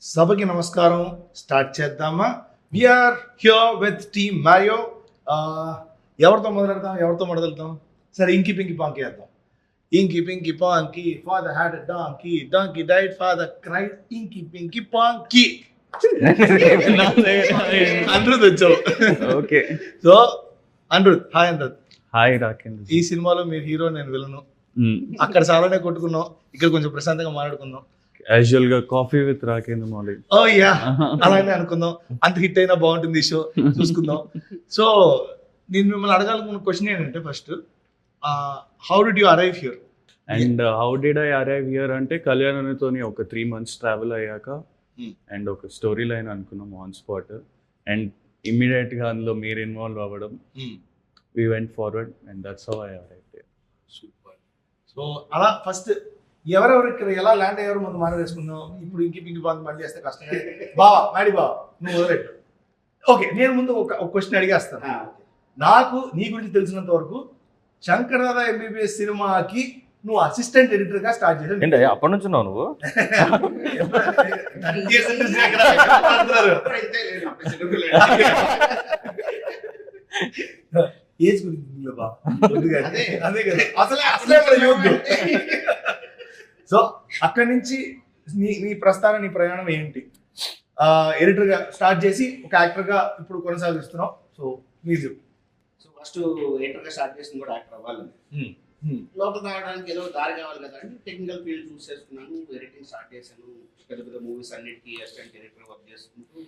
సభకి నమస్కారం. స్టార్ట్ చేద్దామా? We're here with team Mario. ఎవరితో మొదలెడతాం? సరే, ఇంకి పింకి పాంకి వేద్దాం. Inky pinky ponky, father had a donkey, donkey died, father cried, inky pinky ponky. Anirudh వచ్చావు. Okay. So Anirudh, hi Anirudh. Hi Rakendra. ఈ సినిమాలో మీరు హీరో, నేను విలను. అక్కడ చాలానే కొట్టుకున్నాం, ఇక్కడ కొంచెం ప్రశాంతంగా మాట్లాడుకుందాం. యాజువల్ గా coffee with Rakendra Mouli. Oh yeah, అలానే అనుకుందాం. అంత హిట్ అయినా బాగుంటుంది ఈ షో, చూసుకుందాం. సో నేను మిమ్మల్ని అడగాలనుకున్న క్వశ్చన్ ఏంటంటే, first how did you arrive here? And how did I arrive here అంటే కళ్యాణ్తోని ఒక 3 months ట్రావెల్ అయ్యాక అండ్ ఒక స్టోరీ లైన్ అనుకున్నాం ఆన్ స్పాట్. అండ్ ఇమ్మీడియట్ గా అందులో మీరు ఇన్వాల్వ్ అవ్వడం, we went forward and that's how I arrive here. Super. So అలా ఫస్ట్ ఎవరెవరు ఇక్కడ ఎలా ల్యాండ్ అయ్యారు ముందు మాట్లాడేసుకుందాం. ఇప్పుడు ఇంకి పింకి బాగా మళ్ళీ చేస్తే కష్టం. బావా, మాడి బావా, నువ్వు మొదలెట్టు. ఓకే, నేను ముందు ఒక క్వశ్చన్ అడిగేస్తాను. నాకు నీ గురించి తెలిసినంత వరకు శంకర్ దాదా ఎంబీబీఎస్ సినిమాకి నువ్వు అసిస్టెంట్ ఎడిటర్ గా స్టార్ట్ చేసావు. ఏంటి అప్పటి నుంచి ఉన్నావు నువ్వు? ఏజ్ గురించి బా, అదే కదా అసలే మన యూత్. సో అక్కడి నుంచి నీ ప్రస్థానం, నీ ప్రయాణం ఏంటి? ఎడిటర్ గా స్టార్ట్ చేసి ఒక యాక్టర్ గా ఇప్పుడు కొనసాగిస్తున్నావు. సో మీరు ఫస్ట్ ఎడిటర్ గా స్టార్ట్ చేసింది కూడా యాక్టర్ అవ్వాలని. లోపల రావడానికి ఏదో దారి కావాలి కదా అని టెక్నికల్ ఫీల్డ్ చూస్ చేసుకున్నాను. ఎడిటింగ్ స్టార్ట్ చేశాను. పెద్ద పెద్ద మూవీస్ అన్నిటికీ అసిస్టెంట్ ఎడిటర్ వర్క్ చేసుకుంటూ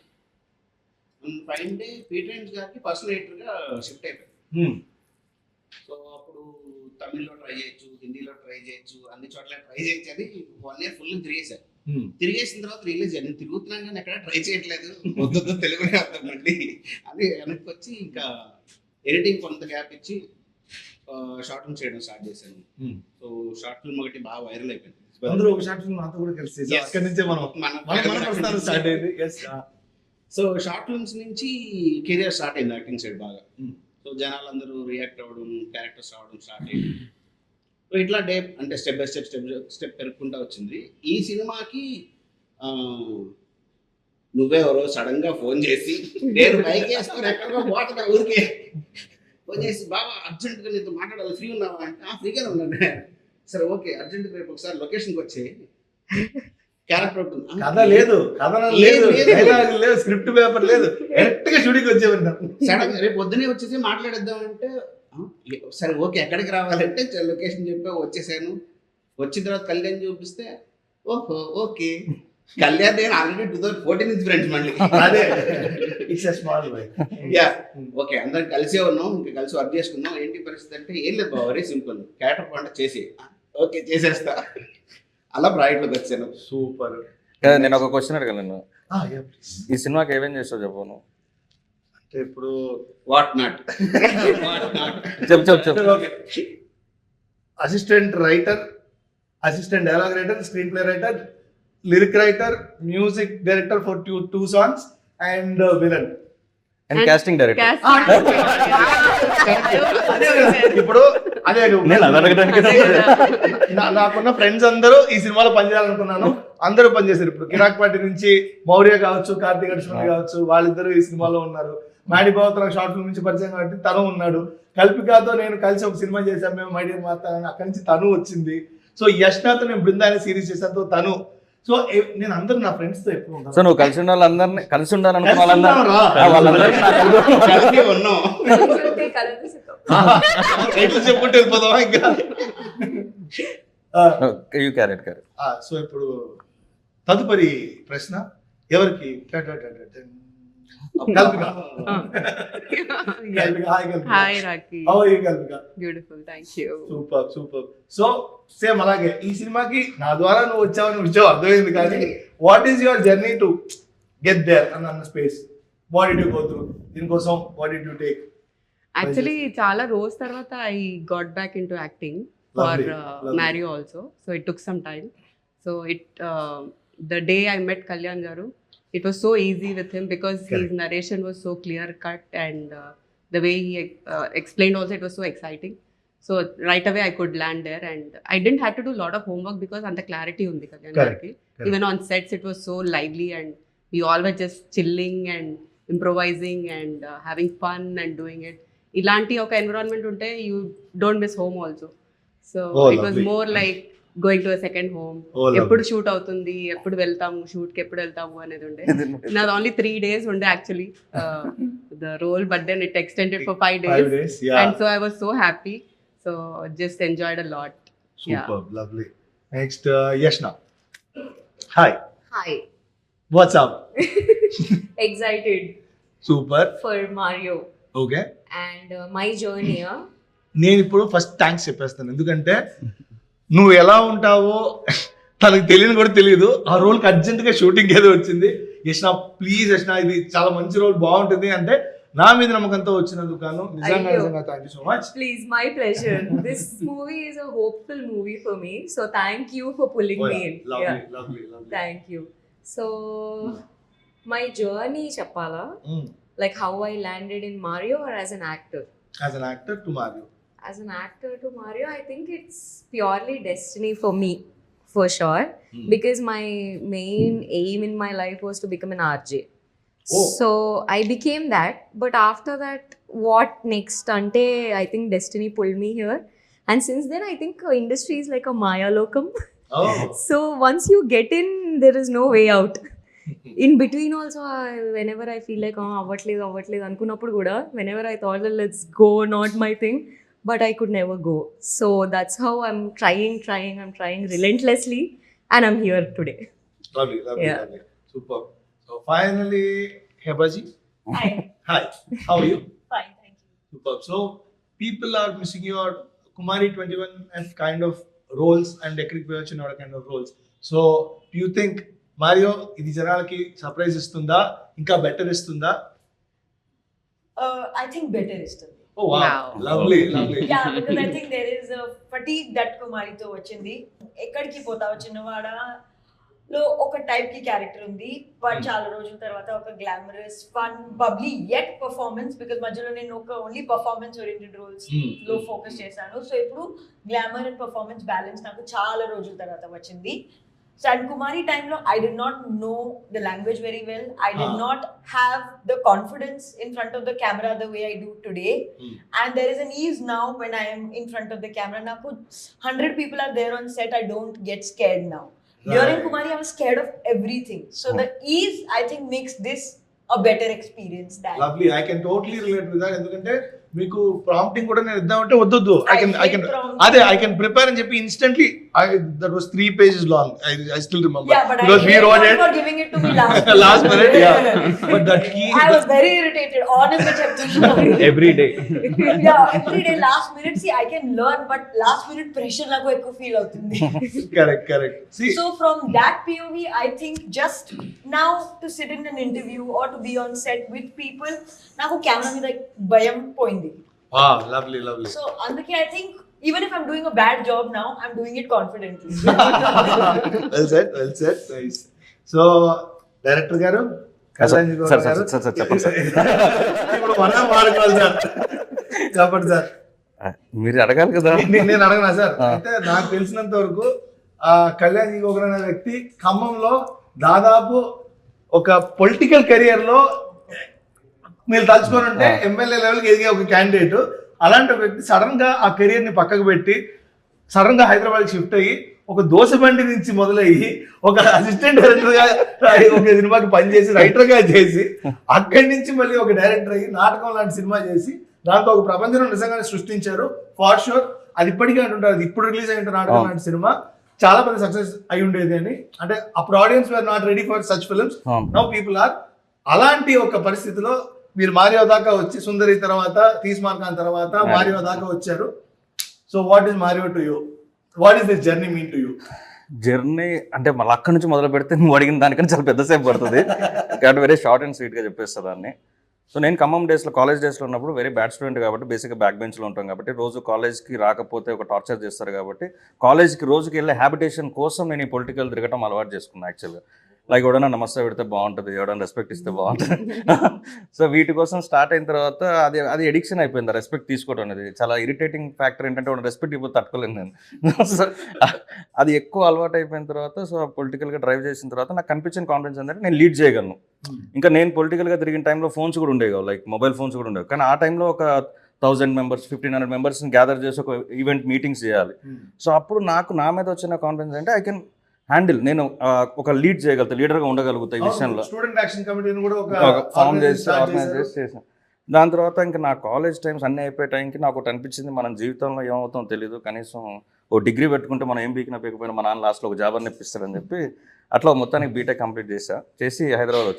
ఫైన్ డే పీటరెంట్స్ గారికి పర్సనల్ ఎడిటర్ గా షిఫ్ట్ అయిపోయాను. సో అప్పుడు తమిళ్లో ట్రై చేయొచ్చు, హిందీలో ట్రై చేయొచ్చు, అన్ని చోట్ల ట్రై చేయొచ్చు అని 1 year ఫుల్ తిరిగేశాను. తిరిగేసిన తర్వాత రియలైజ్ నేను తిరుగుతున్నాను కానీ ఎక్కడ ట్రై చేయట్లేదు, వద్దు తెలుగునే అర్థం అండి అని వెనక్కి వచ్చి ఇంకా ఎడిటింగ్ కొంత గ్యాప్ ఇచ్చి షార్ట్ ఫిల్మ్ చేయడం స్టార్ట్ చేశాను. సో షార్ట్ ఫిల్మ్ ఒకటి బాగా వైరల్ అయిపోయింది. అందులో ఒక షార్ట్ ఫిల్మ్ నాతో కూడా కలిసి అక్కడి నుంచే మనం స్టార్ట్ అయింది. సో షార్ట్ ఫిల్మ్స్ నుంచి కెరియర్ స్టార్ట్ అయింది యాక్టింగ్ సైడ్ బాగా. సో జనాలందరూ రియాక్ట్ అవ్వడం, క్యారెక్టర్స్ రావడం స్టార్ట్ అయ్యింది. సో ఇట్లా అంటే స్టెప్ బై స్టెప్ పెరుగుకుంటూ వచ్చింది. ఈ సినిమాకి నువ్వెవరో సడన్ గా ఫోన్ చేసి, నేను బైక్ వేసుకొని ఎక్కడికో పోతున్నా ఊరికే, ఫోన్ చేసి బాబా అర్జెంట్గా నీతో మాట్లాడాలి, ఫ్రీ ఉన్నావా అంటే ఫ్రీగానే ఉన్నాను. సరే ఓకే, అర్జెంట్గా రేపు ఒకసారి లొకేషన్కి వచ్చి క్యారెక్టర్ కథ లేదు, స్క్రిప్ట్ పేపర్ లేదు, డైరెక్ట్ గా షూటింగ్ వచ్చేవారు. సడన్ రేపు పొద్దునే వచ్చేసి మాట్లాడేద్దాం అంటే సరే ఓకే ఎక్కడికి రావాలంటే లొకేషన్ చెప్పి వచ్చేసాను. వచ్చిన తర్వాత కళ్యాణ్ చూపిస్తే ఓహో ఓకే, కళ్యాణ్ నేను ఆల్రెడీ 2014 నుంచి ఫ్రెండ్స్ మళ్ళీ. అదే it's a small way. Yeah okay, అందరం కలిసే ఉన్నాం, ఇంకా కలిసి వర్క్ చేసుకుందాం. ఏంటి పరిస్థితి అంటే ఏం లేదు బాబు, వెరీ సింపుల్, క్యారెక్టర్ పంట చేసి ఓకే చేసేస్తా, అలా ప్రాజెక్ట్లోకి వచ్చాను. సూపర్. నేను ఒక క్వశ్చన్ అడగలను. ఈ సినిమాకి ఏమేం చేస్తావు చెప్పు నువ్వు? అంటే ఇప్పుడు వాట్ నాట్ చెప్పు. Assistant writer, assistant dialogue writer, screenplay writer, lyric writer, music director for 2 songs and villain and casting director. ఇప్పుడు అదే నాకున్న ఫ్రెండ్స్ అందరూ ఈ సినిమాలో పనిచేయాలనుకున్నాను, అందరూ పనిచేశారు. ఇప్పుడు కిరాక్ పార్టీ నుంచి మౌర్య కావచ్చు, కార్తీక్ అర్జున్ కావచ్చు, వాళ్ళిద్దరూ ఈ సినిమాలో ఉన్నారు. మాడి బావతో నాకు షార్ట్ ఫిల్మ్ నుంచి పరిచయం కాబట్టి తను ఉన్నాడు. కల్పికాతో నేను కలిసి ఒక సినిమా చేశాను మేము, మైడియర్ మాట్లాడాలని, అక్కడి నుంచి తను వచ్చింది. సో యష్నాతో నేను బృందాన్ని సిరీస్ చేశాను, తను. సో నేను అందరూ నా ఫ్రెండ్స్ తో ఎప్పుడు ఉంటాను. సో నువ్వు కలిసి ఉన్న వాళ్ళందరినీ, కలిసి ఉండాలనుకున్న వాళ్ళందరూ చెప్పుకుంటూ వెళ్ళిపోదామా ఇంకా? సో ఇప్పుడు తదుపరి ప్రశ్న ఎవరికి? సూపర్. సో సేమ్ అలాగే ఈ సినిమాకి నా ద్వారా నువ్వు వచ్చావు అర్థమైంది, కానీ what is your journey to get there అన్న space? What did you go through దీనికోసం? What did you take? Actually, చాలా రోజు తర్వాత I got back into acting for Mario also. So it took some time. So the day I met Kalyan Garu, it was so easy with him because his narration was so clear cut and the way he explained also, it was so exciting. So right away I could land there, and I didn't have to do a lot of homework because anta clarity undi Kalyan Correct. gariki. Even on sets it was so lively, and we all were just chilling and improvising and having fun and doing it. Ilanti oka environment unte you don't miss home also. So Oh, it was lovely. more like going to a second home. Oh, lovely. ఎప్పుడు shoot అవుతుంది, ఎప్పుడు వెళ్తాము షూట్కి, ఎప్పుడు వెళ్తాము అనేది ఉండే. నాది only 3 days ఉండే actually the role, but then it extended for 5 days. 5 days, yeah. And so I was so happy. So just enjoyed a lot. Superb, lovely. Next, Yashna. Hi, Hi. what's up? Excited Super. for Mario Okay. and my journey. నేను ఇప్పుడు first thanks చెప్పేస్తాను, ఎందుకంటే నువ్వు ఎలా ఉంటావో తనకు తెలియని కూడా తెలియదు. ఆ రోల్కి అర్జెంటుగా షూటింగ్ ఏదో వచ్చింది. యష్నా ప్లీజ్ యష్నా ఇది చాలా మంచి రోల్, బాగుంటుంది అంటే నా మీద నమ్మకంతో వచ్చినందుకు గాను నిజంగా అయ్యో. నిజంగా thank you so much. Please, my pleasure. This movie is a hopeful movie for me, so thank you for pulling me in. Lovely lovely lovely. Thank you. So my journey, Chapala, like how I landed in Mario or as an actor. As an actor to Mario. As an actor to Mario, I think it's purely destiny for me, for sure, because my main aim in my life was to become an RJ. Oh. So I became that, but after that, what next? Ante, I think destiny pulled me here, and since then, I think industry is like a Maya Lokam. So once you get in, there is no way out. In between also, whenever I feel like అవ్వట్లేదు అనుకున్నప్పుడు కూడా, whenever I thought that let's go, not my thing, but I could never go. So that's how I'm trying relentlessly, and I'm here today. Lovely lovely Yeah. Lovely. Super. So finally Hebaji. Hi. Hi, how are you? Fine, thank you. Superb. So people are missing your Kumari 21F kind of roles and Ekrik Vivachinada kind of roles. So do you think Mario ఇది జనాలకి surprise ఇస్తుందా, ఇంకా better ఇస్తుందా? I think better is the Oh wow, Wow. lovely, lovely. yeah, because I think there is a fatigue that Kumari తో వచ్చింది. ఎక్కడికి పోతావు చిన్నవాడా లో ఒక టైప్ కి క్యారెక్టర్ ఉంది, బట్ చాలా రోజుల తర్వాత ఒక glamorous fun bubbly yet performance, because మధ్యలో నేను ఒక ఓన్లీ పర్ఫార్మెన్స్ ఓరియంటెడ్ రోల్స్ లో ఫోకస్ చేశాను. సో ఇప్పుడు గ్లామర్ అండ్ పర్ఫార్మెన్స్ బ్యాలెన్స్ నాకు చాలా రోజుల తర్వాత వచ్చింది. So and Kumari time lo, I did not know the language very well. I did not have the confidence in front of the camera the way I do today. And there is an ease now when I am in front of the camera. Now 100 people are there on set, I don't get scared now. During Right. Kumari, I was scared of everything. So the ease, I think, makes this a better experience than. Lovely. I can totally relate with that. ఎందుకంటే మీకు prompting కూడా నేను ఇద్దామంటే వద్దు. I can prompting. అదే I can prepare అని చెప్పి instantly that was 3 pages long. I still remember. Yeah, but because I we hate wrote you it for giving it to me last minute. last minute, yeah. But that key I was very irritated. Honestly, చెప్తున్నాను. Every day. Yeah, every day last minute. See, I can learn, but last minute pressure నాకు ఎక్కువ feel అవుతుంది. correct. See, So from that POV, I think just now to sit in an interview or to be on set with people, నాకు camera మీద భయం పోయింది. wow, lovely. So అందుకే I think even if I'm doing a bad job now, I'm doing it confidently. well said. Nice. So director గారు Kalyan G sir గారు చెప్పండి sir. ఇప్పుడు మనం వాడుకోవాలి సార్. చెప్పండి సార్. మీరు అడగాలి కదా. నేను అడగనా సార్? అయితే నాకు తెలిసినంత వరకు కళ్యాణ్ గోగర్ అనే వ్యక్తి ఖమ్మంలో దాదాపు ఒక పొలిటికల్ కెరియర్ లో మీరు తలుచుకొని ఉంటే ఎమ్మెల్యే లెవెల్కి ఎదిగే ఒక క్యాండిడేట్. అలాంటి ఒక వ్యక్తి సడన్ గా ఆ కెరియర్ ని పక్కకు పెట్టి సడన్ గా హైదరాబాద్ షిఫ్ట్ అయ్యి ఒక దోశ బండి నుంచి మొదలయ్యి ఒక అసిస్టెంట్ డైరెక్టర్ గా ఒక సినిమాకి పనిచేసి రైటర్ గా చేసి అక్కడి నుంచి మళ్ళీ ఒక డైరెక్టర్ అయ్యి నాటకం లాంటి సినిమా చేసి దాంతో ఒక ప్రపంచం నిజంగానే సృష్టించారు. ఫార్ షూర్ అది ఇప్పటికీ అంటుంటారు, అది ఇప్పుడు రిలీజ్ అయ్యి నాటకం లాంటి సినిమా చాలా పెద్ద సక్సెస్ అయి ఉండేది అని. అంటే అప్పుడు audience were not ready for such films, now people are. అలాంటి ఒక పరిస్థితిలో మీరు మారియో దాకా వచ్చి సుందరి తర్వాత తీస్మార్కాన్ తర్వాత మారియో దాకా వచ్చారు. So what is Mario to you? What is this journey mean to you? Journey అంటే మళ్ళీ అక్కడి నుంచి మొదలు పెడితే నువ్వు అడిగిన దానికన్నా చాలా పెద్దసేపు పడుతుంది. కాబట్టి వెరీ షార్ట్ అండ్ స్వీట్గా చెప్పేస్తా దాన్ని. సో నేను ఖమ్మం డేస్లో కాలేజ్ డేస్లో ఉన్నప్పుడు వెరీ బ్యాడ్ స్టూడెంట్ కాబట్టి బేసిక్గా బ్యాక్ బెంచ్లో ఉంటాం కాబట్టి రోజు కాలేజ్కి రాకపోతే ఒక టార్చర్ చేస్తారు కాబట్టి కాలేజ్కి రోజుకి వెళ్ళే హ్యాబిటేషన్ కోసం నేను ఈ పొలిటికల్ తిరగటం అలవాటు చేసుకున్నాను యాక్చువల్గా. లైక్ ఎవడన్నా నమస్తే పెడితే బాగుంటుంది, ఎవడన్నా రెస్పెక్ట్ ఇస్తే బాగుంటుంది. సో వీటి కోసం స్టార్ట్ అయిన తర్వాత అది ఎడిక్షన్ అయిపోయింది. రెస్పెక్ట్ తీసుకోవడం అనేది చాలా ఇరిటేటింగ్ ఫ్యాక్టర్. ఏంటంటే వాడు రెస్పెక్ట్ ఇవ్వదు, తట్టుకోలేను నేను. సో అది ఎక్కువ అలవాటు అయిపోయిన తర్వాత, సో పొలిటికల్గా డ్రైవ్ చేసిన తర్వాత నాకు కనిపించిన కాన్ఫిడెన్స్ ఏంటంటే నేను లీడ్ చేయగలను. ఇంకా నేను పొలిటికల్గా తిరిగిన టైంలో ఫోన్స్ కూడా ఉండేవి, లైక్ మొబైల్ ఫోన్స్ కూడా ఉండేవి. కానీ ఆ టైంలో ఒక 1000 members 1500 members గ్యాదర్ చేసి ఒక ఈవెంట్ మీటింగ్స్ చేయాలి. సో అప్పుడు నాకు నా మీద వచ్చిన కాన్ఫిడెన్స్ అంటే ఐ కెన్ హ్యాండిల్, నేను ఒక లీడ్ చేయగలుగుతా, లీడర్గా ఉండగలుగుతా ఈ విషయంలో. స్టూడెంట్ యాక్షన్ కమిటీని కూడా ఒక ఫామ్ చేసి ఆర్గనైజ్ చేసాను. దాని తర్వాత ఇంకా నా కాలేజ్ టైమ్స్ అన్నీ అయిపోయే టైంకి నాకు ఒకటి అనిపించింది, మనం జీవితంలో ఏమవుతామో తెలియదు, కనీసం ఓ డిగ్రీ పెట్టుకుంటే మనం ఏం పీకినా పీకపోయినా మా నాన్న లాస్ట్లో ఒక జాబ్ అని ఇప్పిస్తారని చెప్పి అట్లా మొత్తానికి బీటెక్ కంప్లీట్ చేసి హైదరాబాద్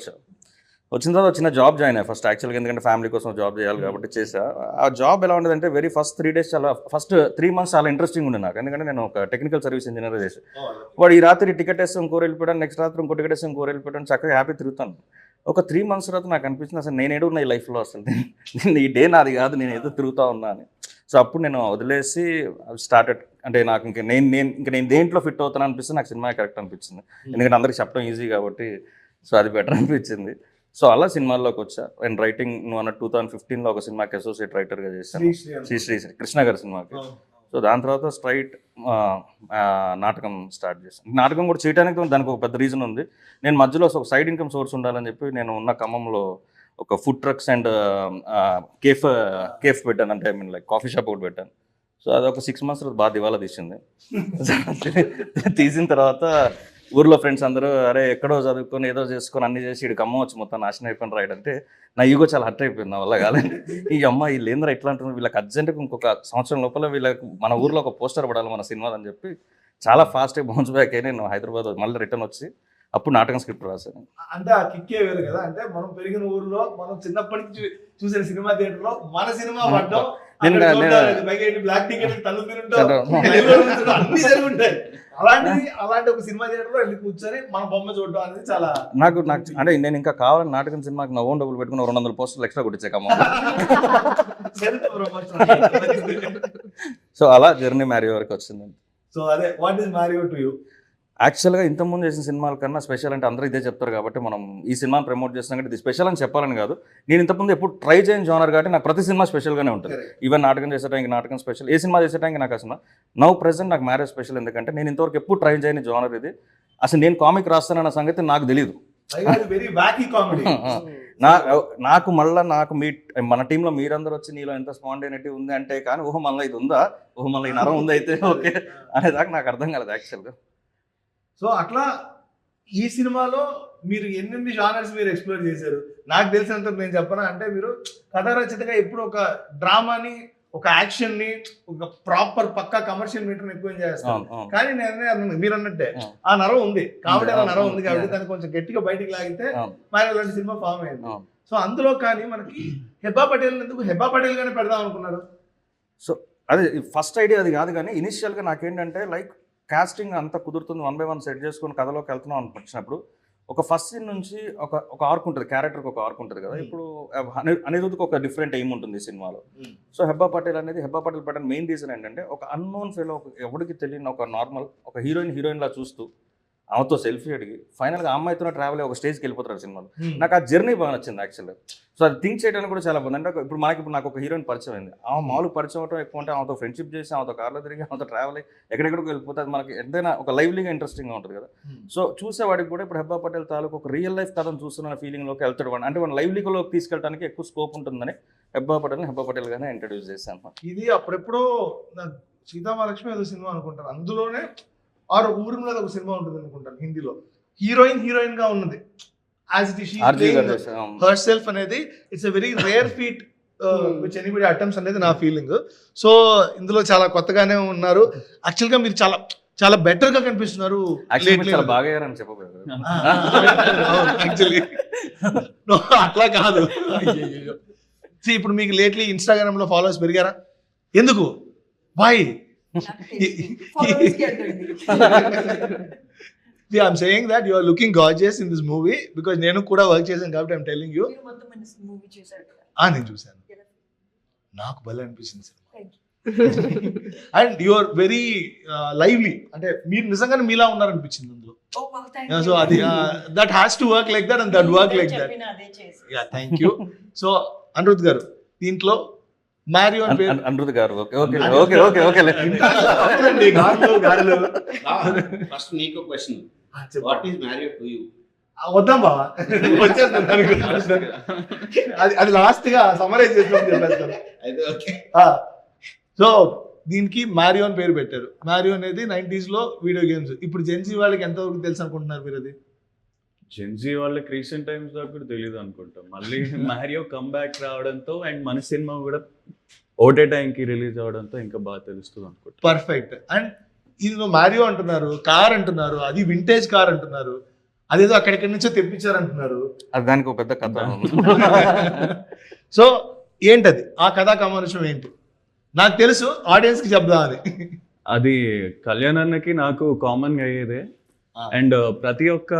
వచ్చిన తర్వాత చిన్న జాబ్ జాయిన్ అయ్యా ఫస్ట్. యాక్చువల్గా ఎందుకంటే ఫ్యామిలీ కోసం జాబ్ చేయాలి కాబట్టి చేసా. ఆ జాబ్ ఎలా ఉండేదంటే very first 3 days first 3 months చాలా ఇంట్రెస్టింగ్ ఉండే నాకు. ఎందుకంటే నేను ఒక టెక్నికల్ సర్వీస్ ఇంజనీర్ చేసి, వాడు ఈ రాత్రి టికెట్ వేస్తే ఇంకోరు వెళ్ళిపోయాడు, నెక్స్ట్ రాత్రి ఇంకో టికెట్ వేస్తే ఇంకోరు వెళ్ళిపోయాడు, చక్కగా హ్యాపీ తిరుగుతాను. ఒక 3 months తర్వాత నాకు అనిపించింది అసలు నేను ఏడు ఉన్నా ఈ లైఫ్లో, అసలు ఈ డే నాది కాదు, నేను ఏదో తిరుగుతూ ఉన్నా అని. సో అప్పుడు నేను వదిలేసి స్టార్టెడ్, అంటే నాకు నేను దేంట్లో ఫిట్ అవుతాను అనిపిస్తే నాకు సినిమా కరెక్ట్ అనిపించింది. ఎందుకంటే అందరికి చెప్పడం ఈజీ కాబట్టి, సో అది బెటర్ అనిపించింది. సో అలా సినిమాల్లోకి వచ్చా. అండ్ రైటింగ్ నువ్వు అన్న 2015లో ఒక సినిమాకి అసోసియేట్ రైటర్గా చేశాను, శ్రీ కృష్ణ గారి సినిమాకి. సో దాని తర్వాత స్ట్రైట్ నాటకం స్టార్ట్ చేశాను. నాటకం కూడా చేయడానికి దానికి ఒక పెద్ద రీజన్ ఉంది. నేను మధ్యలో ఒక సైడ్ ఇన్కమ్ సోర్స్ ఉండాలని చెప్పి నేను ఉన్న ఖమ్మంలో ఒక ఫుడ్ ట్రక్స్ అండ్ కేఫ్ పెట్టాను, అంటే I mean like coffee shop ఒకటి పెట్టాను. సో అది ఒక 6 months బాగా దివాలా తీసింది. తీసిన తర్వాత ఊర్లో ఫ్రెండ్స్ అందరూ అరే ఎక్కడో చదువుకొని ఏదో చేసుకొని అన్ని చేసి ఇక్కడికి అమ్మ వచ్చి మొత్తం నాశనం అయిపోయిన రైడ్ అంటే నా ఈగో చాలా హర్ట్ అయిపోయింది. నా వల్ల కాలేదు. ఈ అమ్మ వీళ్ళు ఏంద్రా ఎట్లా అంటున్నారు, వీళ్ళకి అర్జెంట్గా ఇంకొక సంవత్సరం లోపల వీళ్ళకి మన ఊర్లో ఒక పోస్టర్ పడాలి మన సినిమా అని చెప్పి చాలా ఫాస్ట్గా బౌన్స్ బ్యాక్ అయ్యి నేను హైదరాబాద్ మళ్ళీ రిటర్న్ వచ్చి అప్పుడు నాటకం స్క్రిప్ట్ రాశాను. అంటే ఆ కిక్కే వేరు కదా. అంటే మనం పెరిగిన ఊర్లో మనం చిన్నప్పటి నుంచి చూసిన సినిమా థియేటర్ లో మన సినిమా పడ్డం, బ్లాక్ టికెట్ అన్ని జరుగుంటాయి. అలాంటి ఒక సినిమా థియేటర్ లో వెళ్ళి కూర్చొని మన బొమ్మ చూడడం అనేది చాలా నాకు అంటే నేను ఇంకా కావాలని నాటకం సినిమాకి నా ఓన్ డబ్బులు పెట్టుకుని 200 పోస్టర్లు ఎక్స్ట్రా కొట్టించాకమ్మ. సో అలా జర్నీ మ్యారియో వరకు వచ్చింది. సో అదే what is Mario to you? యాక్చువల్గా ఇంతకుముందు చేసిన సినిమాల కన్నా స్పెషల్ అంటే అందరూ ఇదే చెప్తారు కాబట్టి మనం ఈ సినిమాని ప్రమోట్ చేస్తున్నాం కాబట్టి ఇది స్పెషల్ అని చెప్పాలని కాదు. నేను ఇంతకుముందు ఎప్పుడు ట్రై చేయని జోనర్ కాబట్టి నాకు ప్రతి సినిమా స్పెషల్గానే ఉంటుంది. ఈవెన్ నాటకం చేసేటానికి నాటకం స్పెషల్, ఏ సినిమా చేసేటానికి నాకు అసలు నౌ ప్రెజెంట్ నాకు మ్యారేజ్ స్పెషల్. ఎందుకంటే నేను ఇంతవరకు ఎప్పుడు ట్రై చేయని జోనర్ ఇది. అసలు నేను కామిక్ రాస్తానన్న సంగతి నాకు తెలియదు. నాకు మళ్ళీ మన టీంలో మీరందరూ వచ్చి నీలో ఎంత స్పాంటేనిటీ ఉంది అంటే కానీ ఓహో మళ్ళీ ఇది ఉందా, ఓహో మళ్ళీ ఈ నరం ఉంది అయితే ఓకే అనేదాకా నాకు అర్థం కాలేదు యాక్చువల్గా. సో అట్లా ఈ సినిమాలో మీరు ఎన్ని జానర్స్ మీరు ఎక్స్ప్లోర్ చేశారు? నాకు తెలిసినంత నేను చెప్పనా అంటే మీరు కథ రచయితగా ఎప్పుడు ఒక డ్రామాని, ఒక యాక్షన్ ని, ఒక ప్రాపర్ పక్కా కమర్షియల్ మీటర్ ఎక్కువ చేస్తాను. కానీ నేను మీరు అన్నట్టే ఆ నరం ఉంది, కామెడీ నరం ఉంది కాబట్టి దాన్ని కొంచెం గట్టిగా బయటికి లాగితే మరి ఇలాంటి సినిమా ఫామ్ అయింది. సో అందులో కానీ మనకి హెబ్బా పటేల్ ఎందుకు హెబ్బా పటేల్ గానే పెడదాం అనుకున్నారు? సో అదే ఫస్ట్ ఐడియా అది కాదు, కానీ ఇనిషియల్గా నాకేంటంటే లైక్ కాస్టింగ్ అంతా కుదురుతుంది, 1 by 1 సెట్ చేసుకొని కథలోకి వెళ్తున్నాం అనిపించినప్పుడు ఒక ఫస్ట్ సీన్ నుంచి ఒక ఆర్క్ ఉంటుంది, క్యారెక్టర్కి ఒక ఆర్క్ ఉంటుంది కదా. ఇప్పుడు అనిరుద్ధ్కి ఒక డిఫరెంట్ ఎయిమ్ ఉంటుంది ఈ సినిమాలో. సో హెబ్బా పటేల్ పెట్టిన మెయిన్ రీజన్ ఏంటంటే ఒక అన్నోన్ ఫెలో, ఎవరికి తెలియని ఒక నార్మల్ ఒక హీరోయిన్ లా చూస్తూ ఆమెతో సెల్ఫీ అడిగి ఫైనల్గా అమ్మాయితో ట్రావెల్ అయ్యి ఒక స్టేజ్కి వెళ్ళిపోతారు సినిమాలో. నాకు ఆ జర్నీ బాగా నచ్చింది యాక్చువల్గా. సో అది థింక్ చేయడానికి కూడా చాలా బాగుంది. అంటే ఇప్పుడు నాకు ఒక హీరోయిన్ పరిచయం అయింది, ఆమె మామూలు పరిచయం అవటం ఎక్కువ అంటే ఆమెతో ఫ్రెండ్షిప్ చేసి ఆమెతో కార్లో తిరిగి ఆమెతో ట్రావెల్ అయ్యి ఎక్కడెక్కడికి వెళ్ళిపోతే అది మనకి ఎంతైనా ఒక లైవ్లీగా ఇంట్రెస్టింగ్గా ఉంటుంది కదా. సో చూసేవాడికి కూడా ఇప్పుడు హెబ్బా పటేల్ తాలూకు ఒక రియల్ లైఫ్ కథను చూస్తున్న ఫీలింగ్లోకి వెళ్తాడు వాడు, అంటే వాడు లైవ్లీలోకి తీసుకెళ్ళడానికి ఎక్కువ స్కోప్ ఉంటుందని హెబ్బా పటేల్గానే ఇంట్రడ్యూస్ చేశాను. ఇది అప్పుడెప్పుడో సీతామహాలక్ష్మి ఏదో సినిమా అనుకుంటాను, అందులోనే ఆరు ఊరిలో ఒక సినిమా ఉంటుంది అనుకుంటాను హిందీలో, హీరోయిన్ గా ఉన్నది హర్ సెల్ఫ్ అనేది. It's a very rare feet which anybody attempts అనేది నా ఫీలింగ్. సో ఇందులో చాలా కొత్తగానే ఉన్నారు. యాక్చువల్ గా మీరు చాలా చాలా బెటర్ గా కనిపిస్తున్నారు. అట్లా కాదు, ఇప్పుడు మీకు లేట్లీ ఇన్స్టాగ్రామ్ లో ఫాలోవర్స్ పెరిగారా? ఎందుకు? Why? I'm saying that you are looking gorgeous in this movie because నేను కూడా వర్క్ చేశాను కాబట్టి I'm telling you. నేను చూసాను, నాకు భలే అనిపించింది సినిమా. And you are very lively, అంటే మీరు నిజంగానే మీలా ఉన్నారనిపించింది అందులో. Oh, wow, thank Yeah, you. so అది that has to work like that and that work like that. చెప్పిన అదే చేసి. Yeah thank you. So Anirudh గారు దీంట్లో మారియో అని పేరు అనురుద్ గారు okay okay okay okay okay అవునండి, గారెలు. ఫస్ట్ నీకు question, what is married to you? వద్దాం బావా, వచ్చేస్తాను దానికి గురించి. అది లాస్ట్ గా సమరైజ్ చేస్తాం చెప్పేస్తాను. అయితే ఓకే. సో దీనికి మారియో అని పేరు పెట్టారు. మారియో అనేది 90s లో వీడియో గేమ్స్. ఇప్పుడు జెన్జీ వాళ్ళకి ఎంతవరకు తెలుసు అనుకుంటున్నారు మీరు? అది జెన్జీ వాళ్ళకి రీసెంట్ టైమ్స్ దాకా కూడా తెలియదు అనుకుంటాం. మళ్ళీ మ్యారియో కమ్బ్యాక్ రావడంతో అండ్ మన సినిమా కూడా ఓటే టైంకి రిలీజ్ అవడంతో ఇంకా బాగా తెలుస్తుంది అనుకుంటా. పర్ఫెక్ట్. అండ్ ఇది మారియో అంటున్నారు, కార్ అంటున్నారు, అది వింటేజ్ కార్ అంటున్నారు, అదేదో అక్కడిక్కడి నుంచో తెప్పించారు అంటున్నారు. అది దానికి ఒక పెద్ద కథ. సో ఏంటది, ఆ కథా కమర్షం ఏంటి? నాకు తెలుసు, ఆడియన్స్ కి చెప్దామని. అది కళ్యాణ్ అన్నకి నాకు కామన్ గా అయ్యేదే. అండ్ ప్రతి ఒక్క